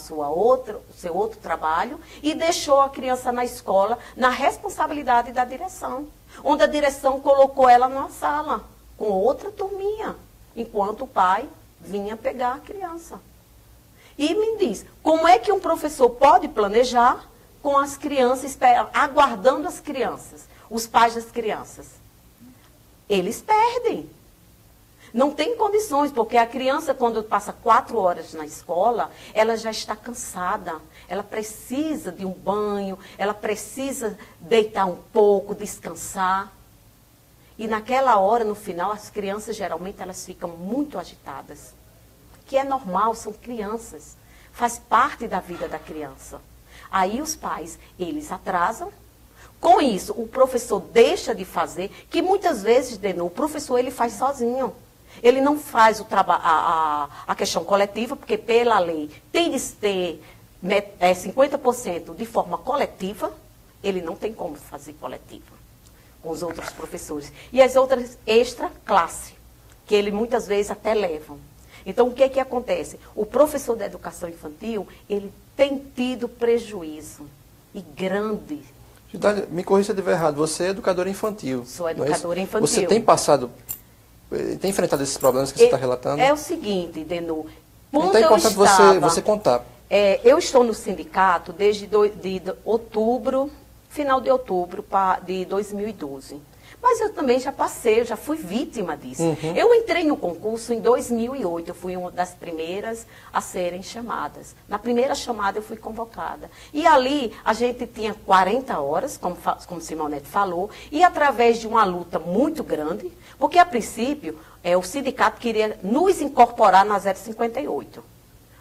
seu outro trabalho e deixou a criança na escola na responsabilidade da direção. Onde a direção colocou ela numa sala com outra turminha, enquanto o pai vinha pegar a criança. E me diz, como é que um professor pode planejar com as crianças, aguardando as crianças, os pais das crianças? Eles perdem. Não tem condições, porque a criança, quando passa 4 horas na escola, ela já está cansada. Ela precisa de um banho, ela precisa deitar um pouco, descansar. E naquela hora, no final, as crianças, geralmente, elas ficam muito agitadas. Que é normal, são crianças. Faz parte da vida da criança. Aí os pais, eles atrasam. Com isso, o professor deixa de fazer, que muitas vezes, o professor, ele faz sozinho. Ele não faz a questão coletiva, porque pela lei tem de ter 50% de forma coletiva, ele não tem como fazer coletiva com os outros professores. E as outras extra classe, que ele muitas vezes até levam. Então, o que acontece? O professor da educação infantil, ele tem tido prejuízo, e grande. Gidália, me corrija se eu estiver errado, você é educadora infantil. Sou educadora infantil. Você tem tem enfrentado esses problemas que você está relatando? É o seguinte, Denô, então é importante você contar. Eu estou no sindicato desde outubro, final de outubro de 2012. Mas eu também já passei, eu já fui vítima disso. Eu entrei no concurso em 2008, eu fui uma das primeiras a serem chamadas. Na primeira chamada eu fui convocada. E ali a gente tinha 40 horas, como Simonete falou, e através de uma luta muito grande, porque a princípio o sindicato queria nos incorporar na 058.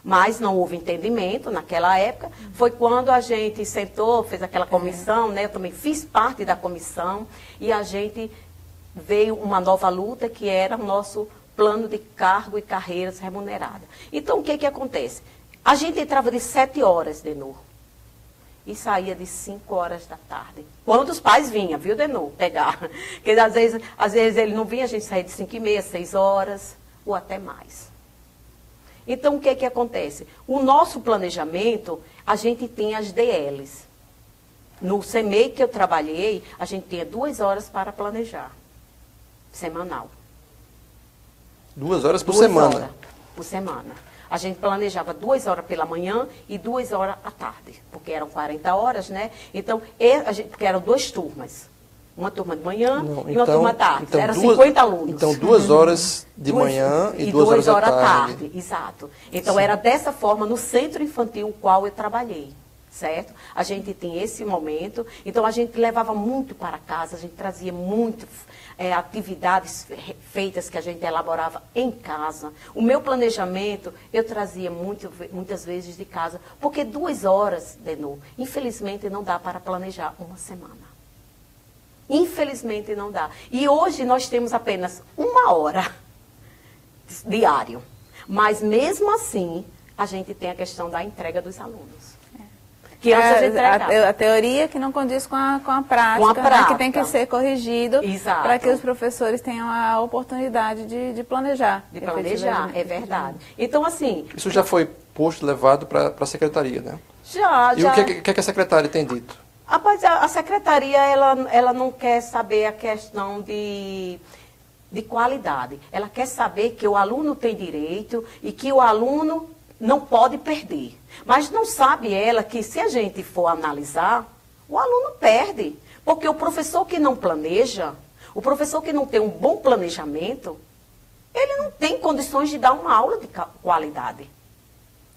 Mas não houve entendimento naquela época. Foi quando a gente sentou, fez aquela comissão, né? Eu também fiz parte da comissão, e a gente veio uma nova luta, que era o nosso plano de cargo e carreiras remunerada. Então, o que acontece? A gente entrava de 7 horas, Denô, e saía de 5 horas da tarde. Quando os pais vinham, viu, Denô, pegar. Porque às vezes ele não vinha, a gente saía de 5h30, 6 horas, ou até mais. Então, o que acontece? O nosso planejamento, a gente tem as DLs. No CEMEI que eu trabalhei, a gente tinha 2 horas para planejar, semanal. 2 horas por semana? 2 horas por semana. A gente planejava 2 horas pela manhã e 2 horas à tarde, porque eram 40 horas, né? Então, porque eram 2 turmas. Uma turma de manhã e uma turma à tarde. Então, eram 50 alunos. Então, 2 horas de manhã e 2 horas à tarde. Exato. Então, era dessa forma no centro infantil o qual eu trabalhei, certo? A gente tem esse momento. Então, a gente levava muito para casa, a gente trazia muitas atividades feitas que a gente elaborava em casa. O meu planejamento, eu trazia muitas vezes de casa, porque 2 horas, Denô, infelizmente não dá para planejar uma semana. Infelizmente não dá. E hoje nós temos apenas 1 hora diário. Mas mesmo assim, a gente tem a questão da entrega dos alunos. Que antes a gente entregava. A teoria que não condiz com a prática, né, que tem que ser corrigido para que os professores tenham a oportunidade de planejar. De planejar, é verdade. Então, assim... Isso já foi levado para a secretaria, né? Já. E o que a secretária tem dito? Rapaz, a secretaria, ela não quer saber a questão de qualidade. Ela quer saber que o aluno tem direito e que o aluno não pode perder. Mas não sabe ela que, se a gente for analisar, o aluno perde. Porque o professor que não planeja, o professor que não tem um bom planejamento, ele não tem condições de dar uma aula de qualidade.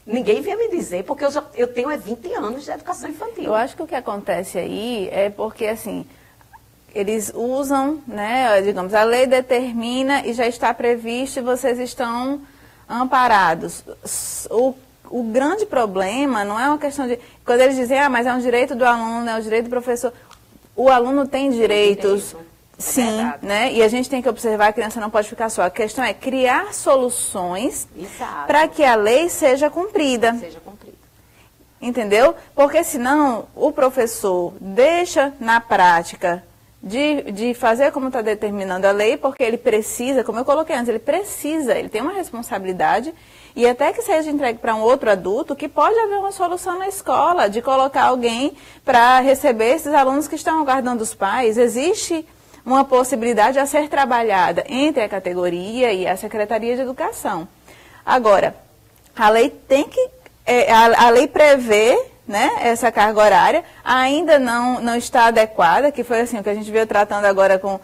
Ninguém vem me dizer, porque eu tenho 20 anos de educação infantil. Eu acho que o que acontece aí é porque, assim, eles usam, né, digamos, a lei determina e já está previsto e vocês estão amparados. O grande problema não é uma questão de... Quando eles dizem, mas é um direito do aluno, é um direito do professor. O aluno tem direitos... Sim, né? E a gente tem que observar que a criança não pode ficar só. A questão é criar soluções para que a lei seja cumprida. Entendeu? Porque senão o professor deixa na prática de fazer como está determinando a lei, porque ele precisa, como eu coloquei antes, ele tem uma responsabilidade, e até que seja entregue para um outro adulto, que pode haver uma solução na escola, de colocar alguém para receber esses alunos que estão aguardando os pais. Existe uma possibilidade a ser trabalhada entre a categoria e a Secretaria de Educação. Agora, a lei a lei prevê, né, essa carga horária, ainda não está adequada, que foi assim o que a gente veio tratando agora com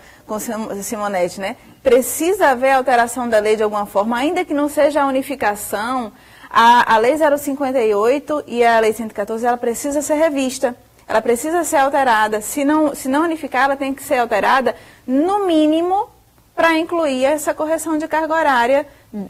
Simonete, né? Precisa haver alteração da lei de alguma forma, ainda que não seja a unificação. A Lei 058 e a Lei 114, ela precisa ser revista. Ela precisa ser alterada. Se não unificar, ela tem que ser alterada, no mínimo, para incluir essa correção de carga horária,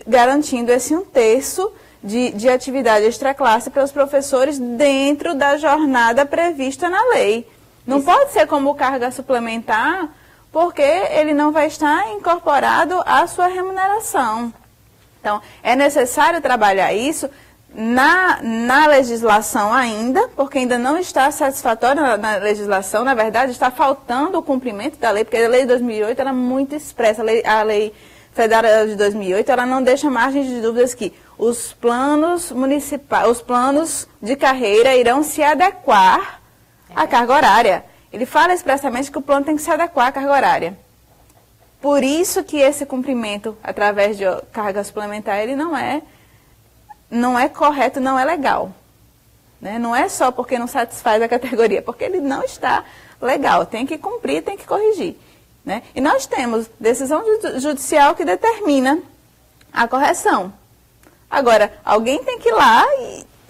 garantindo esse 1/3 de atividade extraclasse para os professores dentro da jornada prevista na lei. Não pode ser como carga suplementar, porque ele não vai estar incorporado à sua remuneração. Então, é necessário trabalhar isso na legislação ainda, porque ainda não está satisfatório na legislação, na verdade está faltando o cumprimento da lei, porque a lei de 2008 era muito expressa, a lei federal de 2008, ela não deixa margem de dúvidas que os planos municipais, os planos de carreira irão se adequar à carga horária. ele fala expressamente que o plano tem que se adequar à carga horária. Por isso que esse cumprimento através de carga suplementar, ele não é correto, não é legal. Né? Não é só porque não satisfaz a categoria, porque ele não está legal. Tem que cumprir, tem que corrigir. Né? E nós temos decisão judicial que determina a correção. Agora, alguém tem que ir lá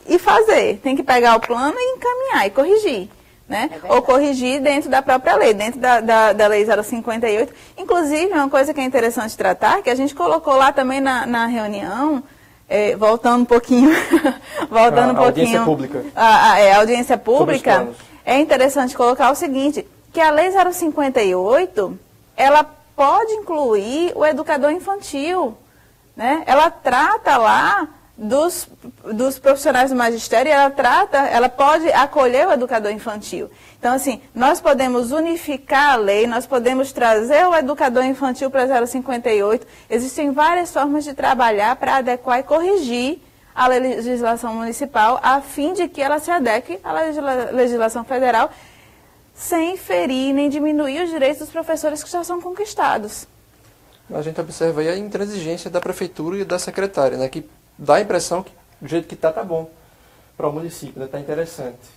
e fazer, tem que pegar o plano e encaminhar e corrigir. Né? Ou corrigir dentro da própria lei, dentro da Lei 058. Inclusive, uma coisa que é interessante tratar, que a gente colocou lá também na reunião, voltando um pouquinho, audiência pública. A audiência pública, é interessante colocar o seguinte, que a Lei 058, ela pode incluir o educador infantil, né? Ela trata lá dos profissionais do magistério, ela pode acolher o educador infantil. Então, assim, nós podemos unificar a lei, nós podemos trazer o educador infantil para 058. Existem várias formas de trabalhar para adequar e corrigir a legislação municipal, a fim de que ela se adeque à legislação federal, sem ferir nem diminuir os direitos dos professores que já são conquistados. A gente observa aí a intransigência da prefeitura e da secretária, né, que dá a impressão que do jeito que está bom para o município, né, está interessante.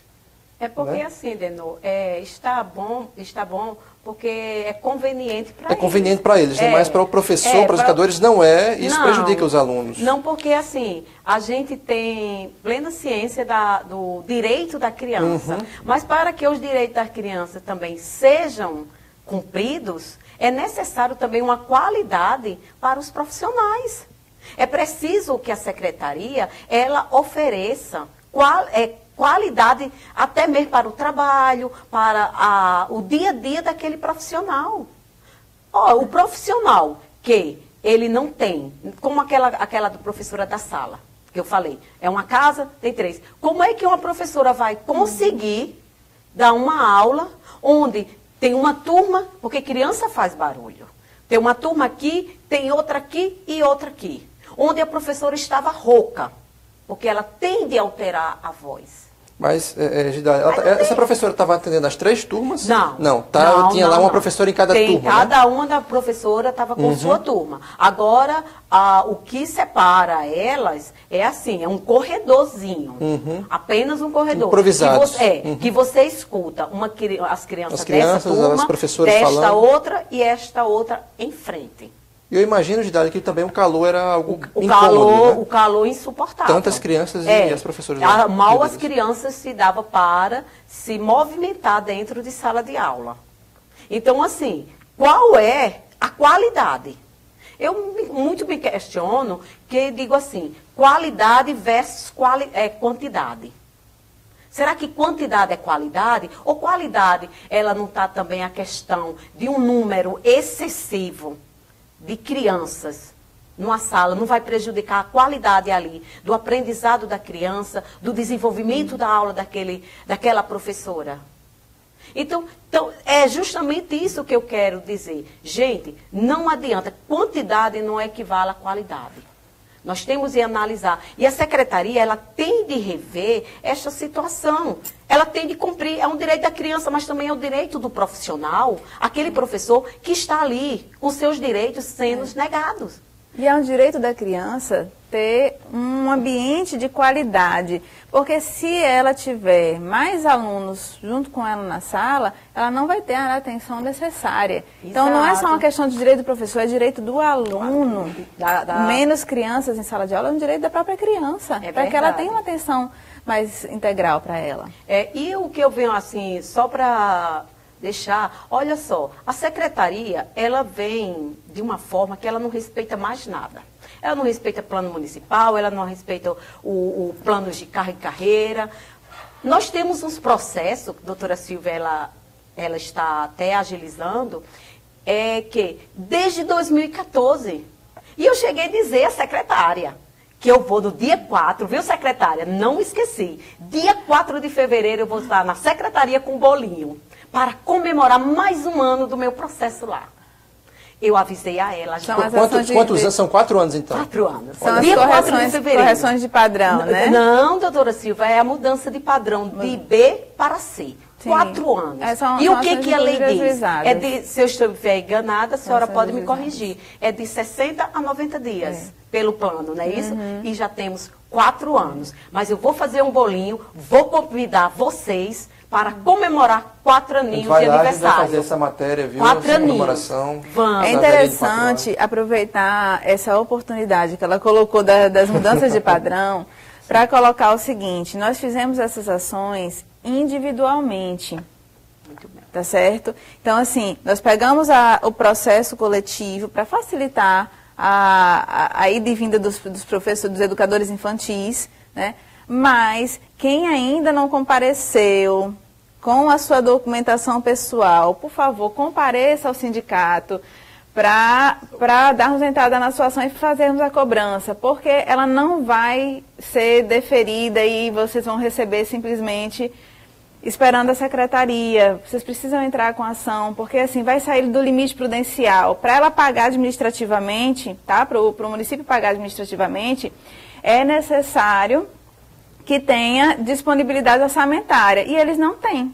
É porque, né? Assim, Denô, está bom porque é conveniente para eles. É conveniente para eles, né? Mas para o professor, para os educadores, não é. Isso prejudica os alunos. Não, porque, assim, a gente tem plena ciência do direito da criança. Uhum. Mas para que os direitos da criança também sejam cumpridos, é necessário também uma qualidade para os profissionais. É preciso que a secretaria, ela ofereça qualidade até mesmo para o trabalho, para o dia a dia daquele profissional. O profissional que ele não tem, como aquela professora da sala, que eu falei, é uma casa, tem 3. Como é que uma professora vai conseguir dar uma aula onde tem uma turma, porque criança faz barulho, tem uma turma aqui, tem outra aqui e outra aqui, onde a professora estava rouca, porque ela tende a alterar a voz. Mas, essa professora estava atendendo as 3 turmas? Não. Tinha lá uma professora em cada turma, cada uma da professora estava com sua turma. Agora, o que separa elas é assim, é um corredorzinho. Apenas um corredor. Improvisado. Que você escuta as crianças dessa turma, as professoras desta falando. outra e esta outra em frente. E eu imagino, Gidale, que também o calor era algo incômodo, né? O calor insuportável. Tanto as crianças e as professoras. Mal as crianças se dava para se movimentar dentro de sala de aula. Então, assim, qual é a qualidade? Eu muito me questiono, que digo assim, qualidade versus quantidade. Será que quantidade é qualidade? Ou qualidade, ela não está também a questão de um número excessivo de crianças numa sala, não vai prejudicar a qualidade ali do aprendizado da criança, do desenvolvimento da aula daquela professora? Então, é justamente isso que eu quero dizer. Gente, não adianta, quantidade não equivale à qualidade. Nós temos de analisar. E a secretaria, ela tem de rever esta situação. Ela tem de cumprir, é um direito da criança, mas também é o direito do profissional, aquele professor que está ali com seus direitos sendo negados. E é um direito da criança ter um ambiente de qualidade, porque se ela tiver mais alunos junto com ela na sala, ela não vai ter a atenção necessária. Exato. Então não é só uma questão de direito do professor, é direito do aluno. Menos crianças em sala de aula é um direito da própria criança, para que ela tenha uma atenção mais integral para ela. E o que eu venho assim, só para deixar, olha só, a secretaria, ela vem de uma forma que ela não respeita mais nada. Ela não respeita plano municipal, ela não respeita o plano de carreira. Nós temos uns processos, a doutora Silvia, ela está até agilizando, que desde 2014, e eu cheguei a dizer à secretária, que eu vou no dia 4, viu, secretária? Não esqueci. Dia 4 de fevereiro eu vou estar na secretaria com um bolinho, para comemorar mais um ano do meu processo lá. Eu avisei a ela. Quantos anos? São 4 anos, então? 4 anos. São as correções de padrão, né? Não, doutora Silva, é a mudança de padrão de B para C. Sim. 4 anos. E o que a lei diz? Se eu estiver enganada, a senhora pode me corrigir. É de 60 a 90 dias pelo plano, não é isso? E já temos 4 anos. Mas eu vou fazer um bolinho, vou convidar vocês para comemorar 4 aninhos de aniversário. A gente vai fazer essa matéria, viu? 4 aninhos. Comemoração. Vamos. É interessante aproveitar essa oportunidade que ela colocou das mudanças de padrão para colocar o seguinte: nós fizemos essas ações individualmente. Muito bem. Tá certo? Então, assim, nós pegamos o processo coletivo para facilitar a ida e vinda dos professores, dos educadores infantis, né? Mas quem ainda não compareceu com a sua documentação pessoal, por favor, compareça ao sindicato para darmos entrada na sua ação e fazermos a cobrança, porque ela não vai ser deferida e vocês vão receber simplesmente esperando a secretaria. Vocês precisam entrar com a ação, porque assim vai sair do limite prudencial. Para ela pagar administrativamente, tá? Para o município pagar administrativamente, é necessário que tenha disponibilidade orçamentária, e eles não têm.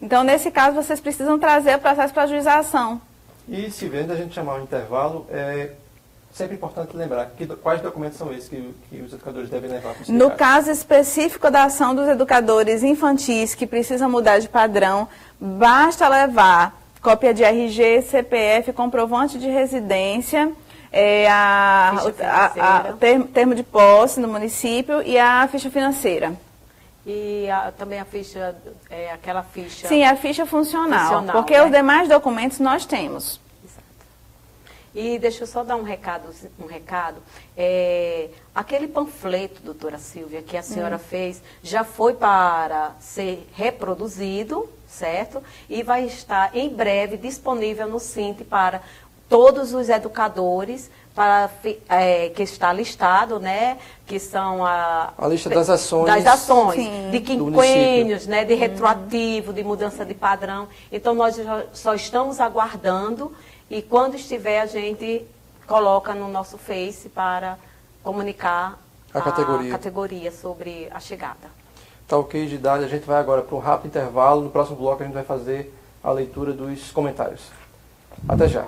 Então, nesse caso, vocês precisam trazer o processo para ajuização. E se vendo a gente chamar um intervalo, é sempre importante lembrar quais documentos são esses que os educadores devem levar para o sindicato. No caso específico da ação dos educadores infantis que precisam mudar de padrão, basta levar cópia de RG, CPF, comprovante de residência, termo de posse no município e a ficha financeira. E também a ficha, aquela ficha... Sim, a ficha funcional porque os demais documentos nós temos. Exato. E deixa eu só dar um recado. Aquele panfleto, doutora Silvia, que a senhora fez, já foi para ser reproduzido, certo? E vai estar em breve disponível no Sinte para todos os educadores, que está listado, né? Que são a lista das ações. Sim. De quinquênios, né? De retroativo, de mudança de padrão. Então, nós só estamos aguardando e quando estiver, a gente coloca no nosso Face para comunicar a categoria sobre a chegada. Tá ok, Gidale. A gente vai agora para um rápido intervalo. No próximo bloco, a gente vai fazer a leitura dos comentários. Até já.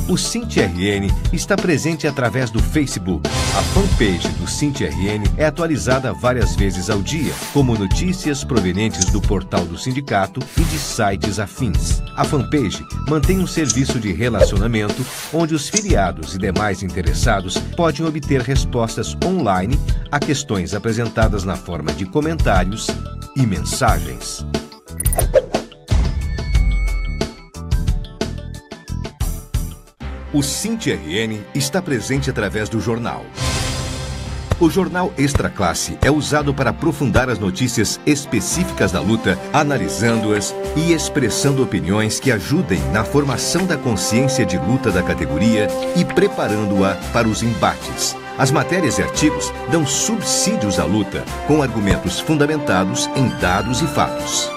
O SINT-RN está presente através do Facebook. A fanpage do SINT-RN é atualizada várias vezes ao dia, como notícias provenientes do portal do sindicato e de sites afins. A fanpage mantém um serviço de relacionamento onde os filiados e demais interessados podem obter respostas online a questões apresentadas na forma de comentários e mensagens. O SINT-RN está presente através do jornal. O jornal Extra Classe é usado para aprofundar as notícias específicas da luta, analisando-as e expressando opiniões que ajudem na formação da consciência de luta da categoria e preparando-a para os embates. As matérias e artigos dão subsídios à luta, com argumentos fundamentados em dados e fatos.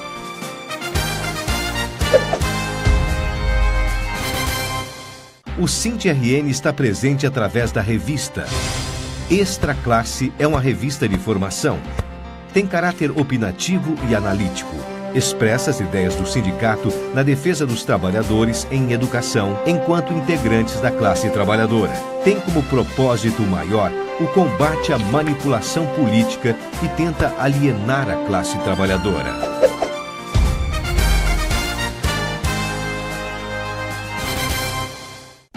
O SINT-RN está presente através da revista. Extra Classe é uma revista de formação. Tem caráter opinativo e analítico. Expressa as ideias do sindicato na defesa dos trabalhadores em educação, enquanto integrantes da classe trabalhadora. Tem como propósito maior o combate à manipulação política e tenta alienar a classe trabalhadora.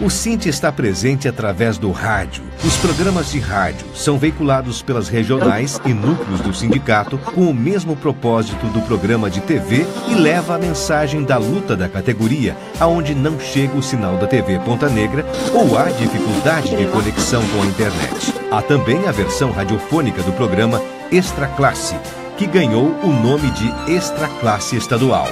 O SINT está presente através do rádio. Os programas de rádio são veiculados pelas regionais e núcleos do sindicato com o mesmo propósito do programa de TV e leva a mensagem da luta da categoria, aonde não chega o sinal da TV Ponta Negra ou há dificuldade de conexão com a internet. Há também a versão radiofônica do programa Extra Classe, que ganhou o nome de Extra Classe Estadual.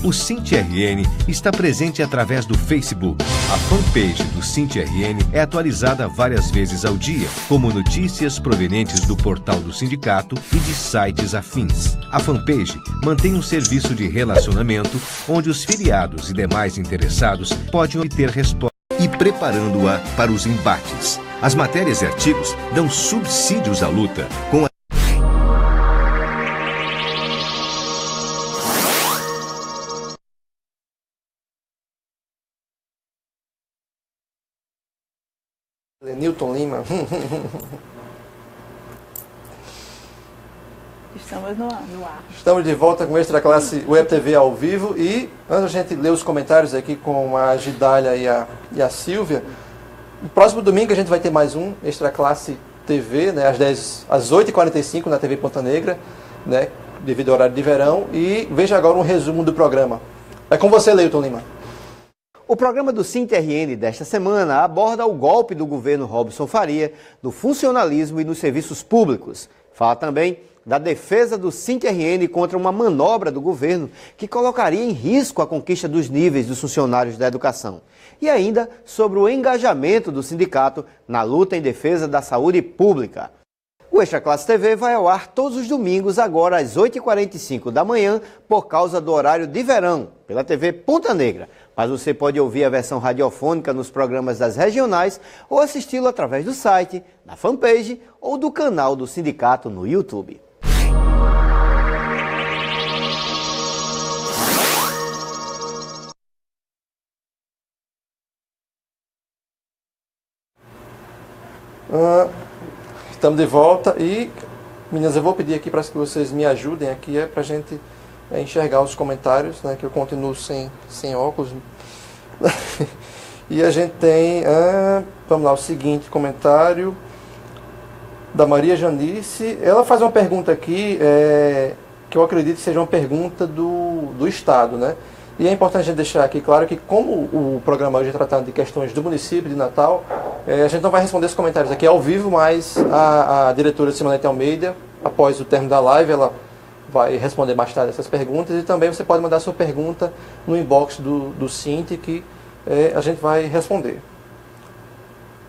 O SINT-RN está presente através do Facebook. A fanpage do SINT-RN é atualizada várias vezes ao dia, como notícias provenientes do portal do sindicato e de sites afins. A fanpage mantém um serviço de relacionamento onde os filiados e demais interessados podem obter respostas e preparando-a para os embates. As matérias e artigos dão subsídios à luta com a Newton Lima. Estamos no ar. Estamos de volta com Extra Classe Web TV ao vivo e antes a gente ler os comentários aqui com a Gidália e a Silvia, no próximo domingo a gente vai ter mais um Extra Classe TV, né, às 8h45 na TV Ponta Negra, né, devido ao horário de verão, e veja agora um resumo do programa. É com você, Leyton Lima. O programa do SINT-RN desta semana aborda o golpe do governo Robson Faria no funcionalismo e nos serviços públicos. Fala também da defesa do SINT-RN contra uma manobra do governo que colocaria em risco a conquista dos níveis dos funcionários da educação. E ainda sobre o engajamento do sindicato na luta em defesa da saúde pública. O Extra Classe TV vai ao ar todos os domingos, agora às 8h45 da manhã, por causa do horário de verão, pela TV Ponta Negra. Mas você pode ouvir a versão radiofônica nos programas das regionais ou assisti-lo através do site, da fanpage ou do canal do sindicato no YouTube. Estamos de volta e, meninas, eu vou pedir aqui para que vocês me ajudem aqui, para a gente enxergar os comentários, né, que eu continuo sem óculos. E a gente tem, vamos lá, o seguinte comentário da Maria Janice. Ela faz uma pergunta aqui, que eu acredito que seja uma pergunta do Estado, né? E é importante a gente deixar aqui claro que, como o programa hoje é tratando de questões do município de Natal, a gente não vai responder esses comentários aqui ao vivo, mas a diretora Simonete Almeida, após o término da live, ela vai responder mais tarde essas perguntas. E também você pode mandar sua pergunta no inbox do SINT, que a gente vai responder.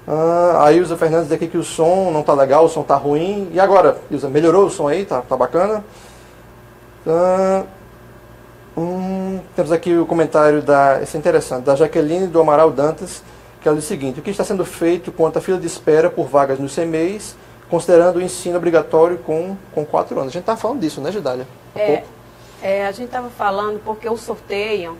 A Ilza Fernandes diz aqui que o som não está legal, o som está ruim. E agora, Ilza, melhorou o som aí? Tá bacana? Temos aqui o comentário esse é interessante, da Jaqueline do Amaral Dantas, que ela diz o seguinte: o que está sendo feito quanto à fila de espera por vagas nos CMEs, considerando o ensino obrigatório com 4 anos? A gente está falando disso, né, Gidália? A gente estava falando porque o sorteio,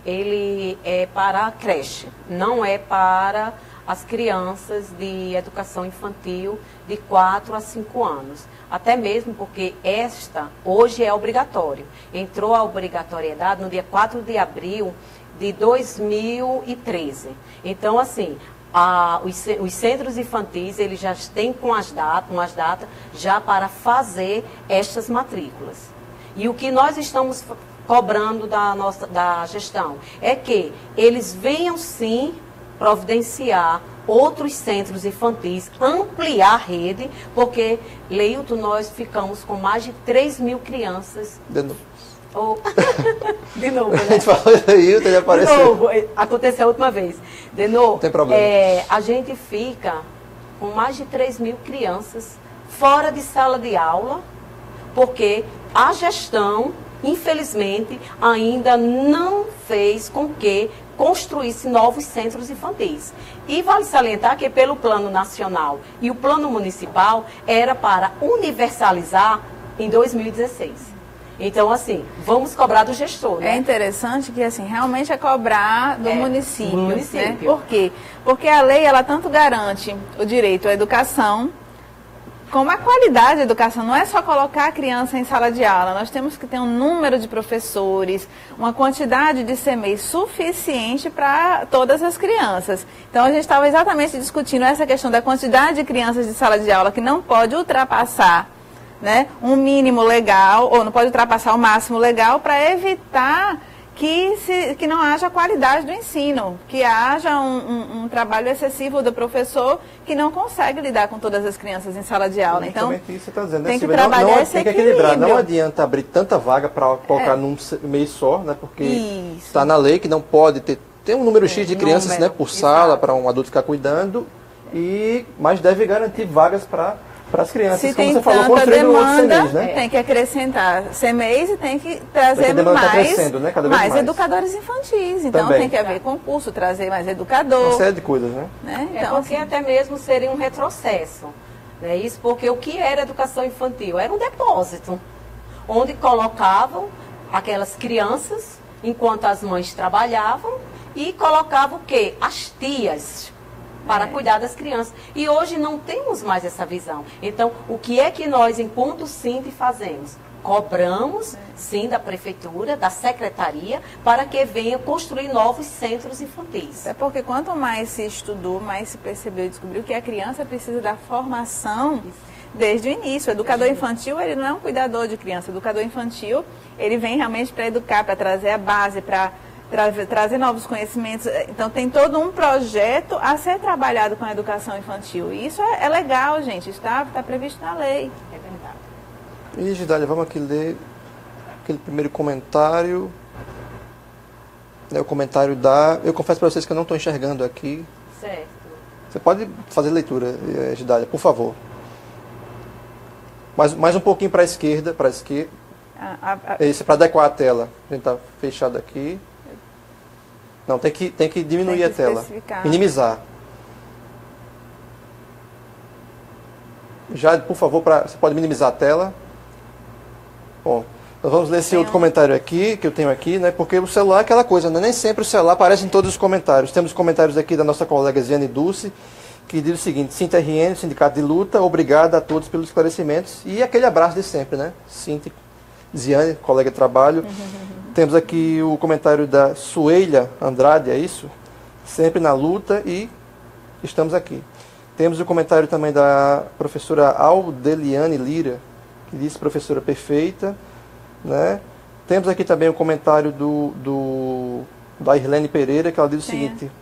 ele é para a creche, não é para as crianças de educação infantil de 4 a 5 anos. Até mesmo porque hoje é obrigatório. Entrou a obrigatoriedade no dia 4 de abril de 2013. Então, assim, os centros infantis, eles já têm umas datas já para fazer estas matrículas. E o que nós estamos cobrando da gestão é que eles venham sim providenciar outros centros infantis, ampliar a rede, porque, Leilton, nós ficamos com mais de 3.000 crianças. De novo. De novo, né? A gente falou isso aí, ele apareceu. De novo, aconteceu a última vez. De novo, não tem problema. A gente fica com mais de 3.000 crianças fora de sala de aula, porque a gestão, infelizmente, ainda não fez com que construísse novos centros infantis. E vale salientar que pelo plano nacional e o plano municipal era para universalizar em 2016. Então, assim, vamos cobrar do gestor, né? É interessante que, assim, realmente é cobrar do município. Né? Por quê? Porque a lei, ela tanto garante o direito à educação, como a qualidade da educação. Não é só colocar a criança em sala de aula, nós temos que ter um número de professores, uma quantidade de CMEs suficiente para todas as crianças. Então, a gente estava exatamente discutindo essa questão da quantidade de crianças de sala de aula que não pode ultrapassar, né, um mínimo legal, ou não pode ultrapassar o máximo legal, para evitar que não haja qualidade do ensino, que haja um trabalho excessivo do professor que não consegue lidar com todas as crianças em sala de aula. Então, isso você está dizendo, tem né, que Silvia? trabalhar esse tem que equilibrar. Não equilíbrio. adianta abrir tanta vaga para colocar num mês só, né? Porque Isso. está na lei que não pode ter... Tem um número X de crianças, né, por sala, para um adulto ficar cuidando, mas deve garantir vagas para as crianças, Se como tem você falou, tanta construindo outros demanda, CMEs, né? tem que acrescentar CMEs e tem que trazer a demanda tá mais, crescendo, né? Cada vez mais. educadores infantis. Então Também. tem que haver concurso, trazer mais educador. Uma série de coisas, né? Então, porque até mesmo seria um retrocesso. Né? Isso porque o que era educação infantil? Era um depósito, onde colocavam aquelas crianças, enquanto as mães trabalhavam, e colocavam o quê? As tias, para cuidar das crianças. E hoje não temos mais essa visão. Então, o que é que nós, enquanto Sinte, fazemos? Cobramos, sim, da prefeitura, da secretaria, para que venham construir novos centros infantis. É porque quanto mais se estudou, mais se percebeu e descobriu que a criança precisa da formação desde o início. O educador infantil, ele não é um cuidador de criança. O educador infantil, ele vem realmente para educar, para trazer a base, para trazer novos conhecimentos. Então, tem todo um projeto a ser trabalhado com a educação infantil. E isso é legal, gente. Está previsto na lei. É verdade. E, Gidália, vamos aqui ler aquele primeiro comentário. O comentário eu confesso para vocês que eu não estou enxergando aqui. Certo. Você pode fazer leitura, Gidália, por favor. Mais um pouquinho para a esquerda. Esse para adequar a tela. A gente está fechado aqui. Não, tem que diminuir a tela. Minimizar. Já, por favor, você pode minimizar a tela. Bom, nós vamos ler esse outro comentário aqui, que eu tenho aqui, né? Porque o celular é aquela coisa, né? Nem sempre o celular aparece em todos os comentários. Temos comentários aqui da nossa colega Ziane Dulce, que diz o seguinte: Sinte RN, Sindicato de Luta, obrigado a todos pelos esclarecimentos. E aquele abraço de sempre, né? Sinte, Ziane, colega de trabalho. Temos aqui o comentário da Sueila Andrade, é isso? Sempre na luta e estamos aqui. Temos o comentário também da professora Aldeliane Lira, que diz professora perfeita, né? Temos aqui também o comentário da Irlene Pereira, que ela diz o seguinte...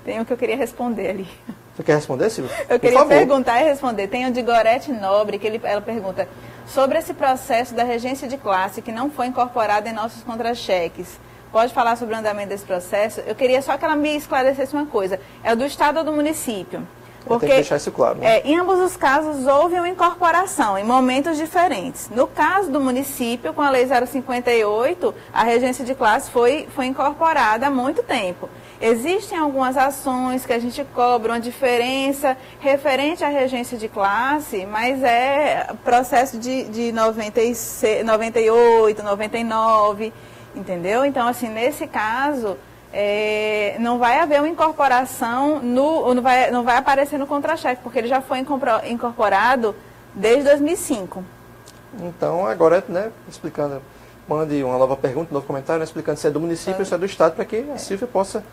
Tem um que eu queria responder ali. Você quer responder, Silvia? Eu queria perguntar e responder. Tem o de Gorete Nobre, que ela pergunta sobre esse processo da regência de classe que não foi incorporada em nossos contra-cheques. Pode falar sobre o andamento desse processo? Eu queria só que ela me esclarecesse uma coisa. É do Estado ou do município? Porque, tem que deixar isso claro, né? Em ambos os casos houve uma incorporação em momentos diferentes. No caso do município, com a Lei 058, a regência de classe foi incorporada há muito tempo. Existem algumas ações que a gente cobra uma diferença referente à regência de classe, mas é processo de 96, 98, 99, entendeu? Então, assim, nesse caso, não vai haver uma incorporação, não vai aparecer no contra-cheque, porque ele já foi incorporado desde 2005. Então, agora, né, explicando, mande uma nova pergunta, um novo comentário, né, explicando se é do município ou se é do Estado, para que a Silvia possa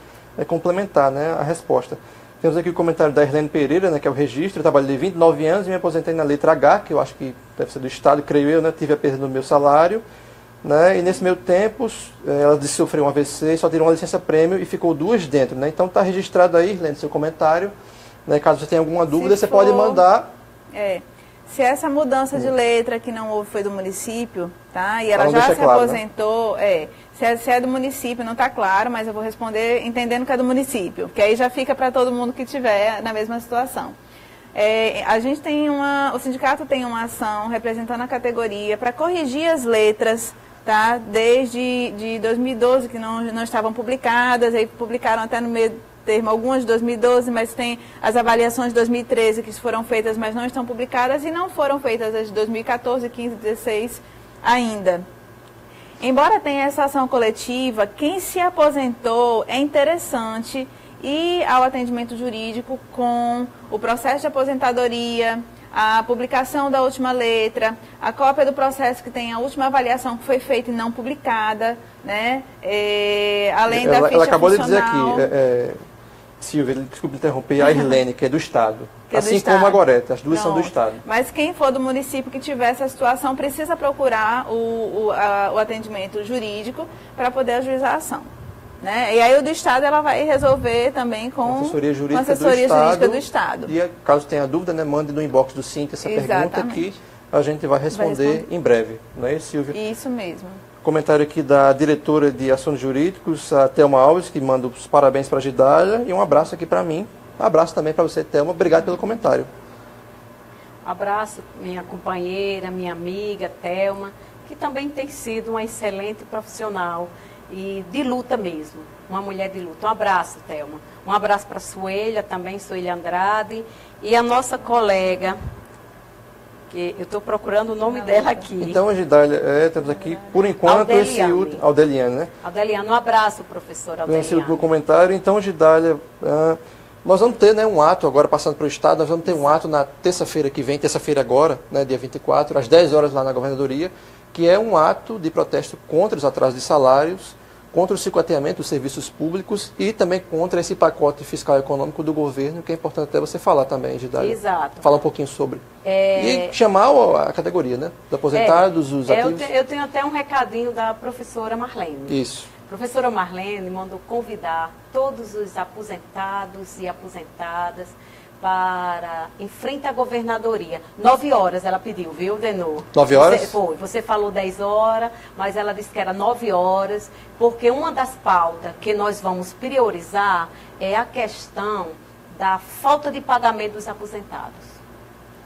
complementar, né, a resposta. Temos aqui o comentário da Irlene Pereira, né, que é o registro. Eu trabalhei 29 anos e me aposentei na letra H, que eu acho que deve ser do Estado, creio eu, né, tive a perda do meu salário. Né, e nesse meio tempo, ela disse que sofreu um AVC, só tirou uma licença prêmio e ficou 2 dentro. Né? Então está registrado aí, Irlene, seu comentário. Né, caso você tenha alguma dúvida, você pode mandar. Se essa mudança de letra que não houve foi do município, tá? E ela já se aposentou, né? Se é do município, não está claro, mas eu vou responder entendendo que é do município, que aí já fica para todo mundo que estiver na mesma situação. A gente tem o sindicato tem uma ação representando a categoria para corrigir as letras, tá? Desde de 2012, que não estavam publicadas, aí publicaram até no meio termo algumas de 2012, mas tem as avaliações de 2013 que foram feitas, mas não estão publicadas, e não foram feitas as de 2014, 15, 16 ainda. Embora tenha essa ação coletiva, quem se aposentou é interessante ir ao atendimento jurídico com o processo de aposentadoria, a publicação da última letra, a cópia do processo que tem a última avaliação que foi feita e não publicada, né? Além da ficha ela acabou funcional. de dizer aqui, Silvia, desculpe interromper, a Irlene, que é do Estado. Que é do assim Estado. como a Goreta, as duas são do Pronto. Estado. Mas quem for do município que tiver essa situação precisa procurar o atendimento jurídico para poder ajuizar a ação. Né? E aí o do Estado ela vai resolver também com assessoria jurídica, com a assessoria do, jurídica Estado, do Estado. E caso tenha dúvida, né, mande no inbox do Cinti essa pergunta que a gente vai responder em breve. Não é isso, Silvia? Isso mesmo. Comentário aqui da diretora de Assuntos Jurídicos, a Thelma Alves, que manda os parabéns para a Gidália, e um abraço aqui para mim. Um abraço também para você, Thelma. Obrigado pelo comentário. Abraço minha companheira, minha amiga, Thelma, que também tem sido uma excelente profissional e de luta mesmo, uma mulher de luta. Um abraço, Thelma. Um abraço para a Suelha também, Suelha Andrade, e a nossa colega, que eu estou procurando o nome dela aqui. Então, a Gidália, temos aqui, por enquanto, Aldeliane, né? Aldeliane, um abraço, professora Aldeliane. Pelo comentário. Então, Gidália, nós vamos ter, né, um ato agora, passando para o Estado, nós vamos ter um ato na terça-feira que vem, terça-feira agora, né, dia 24, às 10 horas lá na Governadoria, que é um ato de protesto contra os atrasos de salários, contra o chicoteamento dos serviços públicos e também contra esse pacote fiscal e econômico do governo, que é importante até você falar também, Gidália. Exato. Falar um pouquinho sobre. E chamar a categoria, né? Dos aposentados, os ativos. Eu tenho até um recadinho da professora Marlene. Isso. A professora Marlene mandou convidar todos os aposentados e aposentadas para em frente à governadoria. 9 horas ela pediu, viu, Denô? 9 horas? Você falou 10 horas, mas ela disse que era 9 horas, porque uma das pautas que nós vamos priorizar é a questão da falta de pagamento dos aposentados.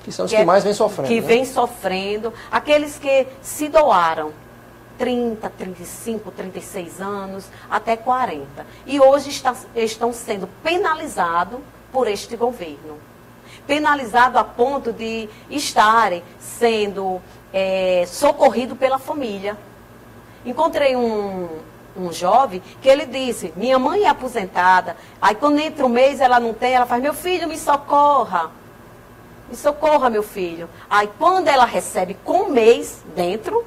Que são os que mais vêm sofrendo. Que né? vêm sofrendo, aqueles que se doaram 30, 35, 36 anos, até 40. E hoje estão sendo penalizados por este governo. Penalizado a ponto de estarem sendo socorridos pela família. Encontrei um jovem que ele disse, minha mãe é aposentada, aí quando entra um mês ela não tem, ela faz, meu filho, me socorra, meu filho. Aí quando ela recebe com um mês dentro,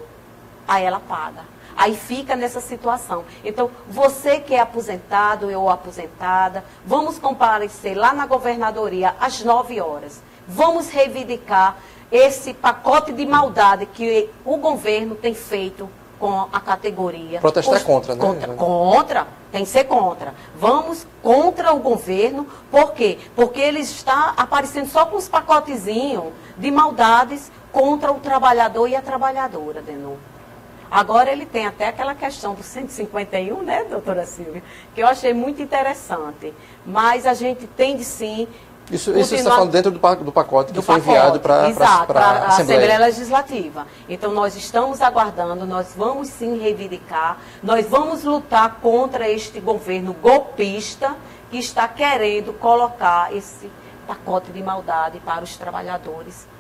aí ela paga. Aí fica nessa situação. Então, você que é aposentado ou aposentada, vamos comparecer lá na governadoria às 9 horas. Vamos reivindicar esse pacote de maldade que o governo tem feito com a categoria. Protestar contra, né? Contra, tem que ser contra. Vamos contra o governo, por quê? Porque ele está aparecendo só com os pacotezinhos de maldades contra o trabalhador e a trabalhadora, Denô. Agora ele tem até aquela questão do 151, né, doutora Silvia? Que eu achei muito interessante. Mas a gente tem de sim... Isso você está falando dentro do pacote que foi enviado para a Assembleia Legislativa. Então nós estamos aguardando, nós vamos sim reivindicar, nós vamos lutar contra este governo golpista que está querendo colocar esse pacote de maldade para os trabalhos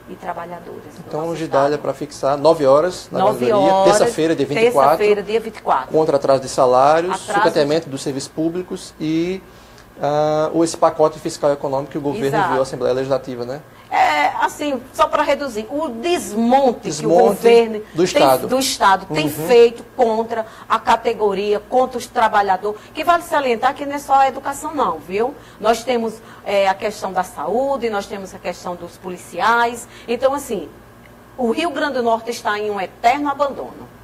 e trabalhadoras. Então, Gidália, para fixar, 9 horas na 9 horas, terça-feira, dia 24. Terça-feira, dia 24. Contra atraso de salários, sucateamento dos serviços públicos e esse pacote fiscal e econômico que o governo enviou à Assembleia Legislativa, né? Assim, só para reduzir, o desmonte que o governo do Estado tem feito contra a categoria, contra os trabalhadores, que vale salientar que não é só a educação não, viu? Nós temos a questão da saúde, nós temos a questão dos policiais, então assim, o Rio Grande do Norte está em um eterno abandono.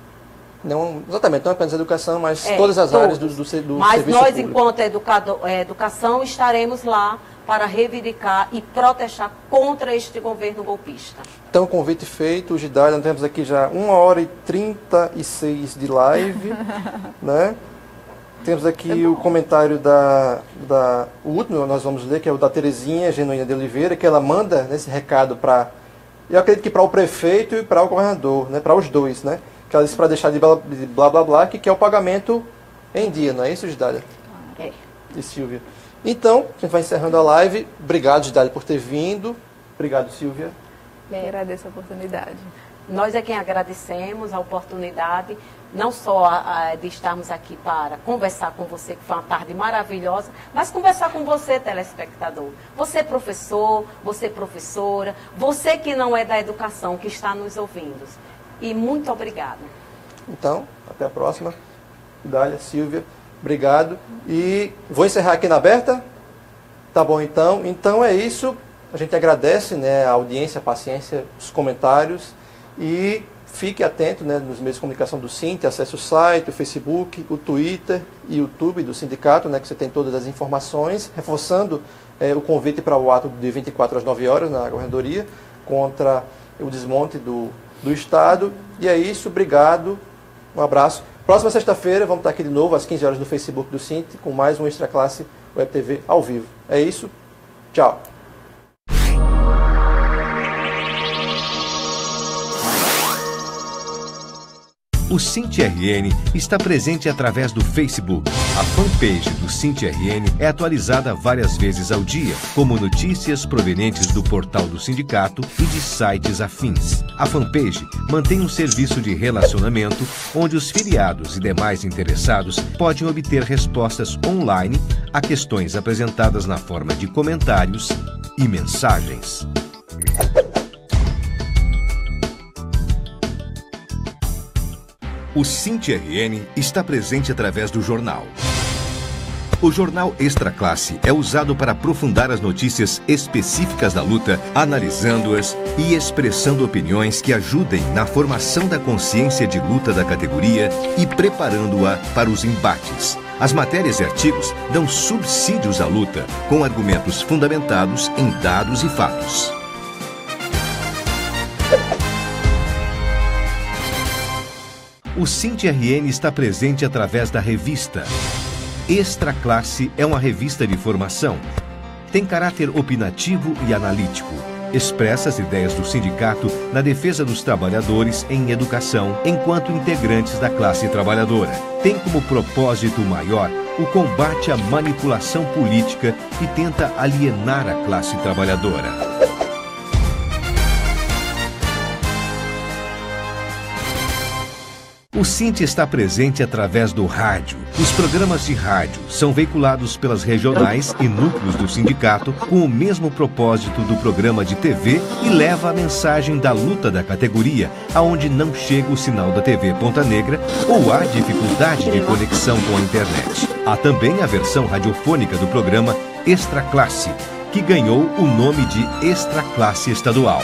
Não, exatamente, não apenas a educação, mas todas as áreas do serviço Mas nós, público. enquanto educação, estaremos lá para reivindicar e protestar contra este governo golpista. Então, convite feito, Gidália, nós temos aqui já 1h36 de live, né? Temos aqui o comentário o último, nós vamos ler, que é o da Terezinha Genuína de Oliveira, que ela manda nesse recado para, eu acredito que para o prefeito e para o governador, né? Para os dois, né? Que ela disse para deixar de blá blá blá, que é o pagamento em dia, não é isso, Gidália? É. E Silvia. Então, a gente vai encerrando a live. Obrigado, Gidália, por ter vindo. Obrigado, Silvia. Eu agradeço a oportunidade. Nós é quem agradecemos a oportunidade, não só de estarmos aqui para conversar com você, que foi uma tarde maravilhosa, mas conversar com você, telespectador. Você professor, você professora, você que não é da educação, que está nos ouvindo. E muito obrigada. Então, até a próxima. Gidália, Silvia, obrigado. E vou encerrar aqui na aberta. Tá bom, então. Então é isso. A gente agradece, né, a audiência, a paciência, os comentários e fique atento, né, nos meios de comunicação do Sint, acesse o site, o Facebook, o Twitter e o YouTube do sindicato, né, que você tem todas as informações, reforçando o convite para o ato de 24 às 9 horas na Governadoria contra o desmonte do Estado. E é isso, obrigado, um abraço. Próxima sexta-feira vamos estar aqui de novo às 15 horas no Facebook do Sint com mais um Extra Classe Web TV ao vivo. É isso, tchau. O Sint-RN está presente através do Facebook. A fanpage do Sint-RN é atualizada várias vezes ao dia, como notícias provenientes do portal do sindicato e de sites afins. A fanpage mantém um serviço de relacionamento onde os filiados e demais interessados podem obter respostas online a questões apresentadas na forma de comentários e mensagens. O Sint-RN está presente através do jornal. O jornal Extra Classe é usado para aprofundar as notícias específicas da luta, analisando-as e expressando opiniões que ajudem na formação da consciência de luta da categoria e preparando-a para os embates. As matérias e artigos dão subsídios à luta, com argumentos fundamentados em dados e fatos. O Sint-RN está presente através da revista. Extra Classe é uma revista de formação. Tem caráter opinativo e analítico. Expressa as ideias do sindicato na defesa dos trabalhadores em educação, enquanto integrantes da classe trabalhadora. Tem como propósito maior o combate à manipulação política e tenta alienar a classe trabalhadora. O Sint está presente através do rádio. Os programas de rádio são veiculados pelas regionais e núcleos do sindicato com o mesmo propósito do programa de TV e leva a mensagem da luta da categoria, aonde não chega o sinal da TV Ponta Negra ou há dificuldade de conexão com a internet. Há também a versão radiofônica do programa Extra Classe, que ganhou o nome de Extra Classe Estadual.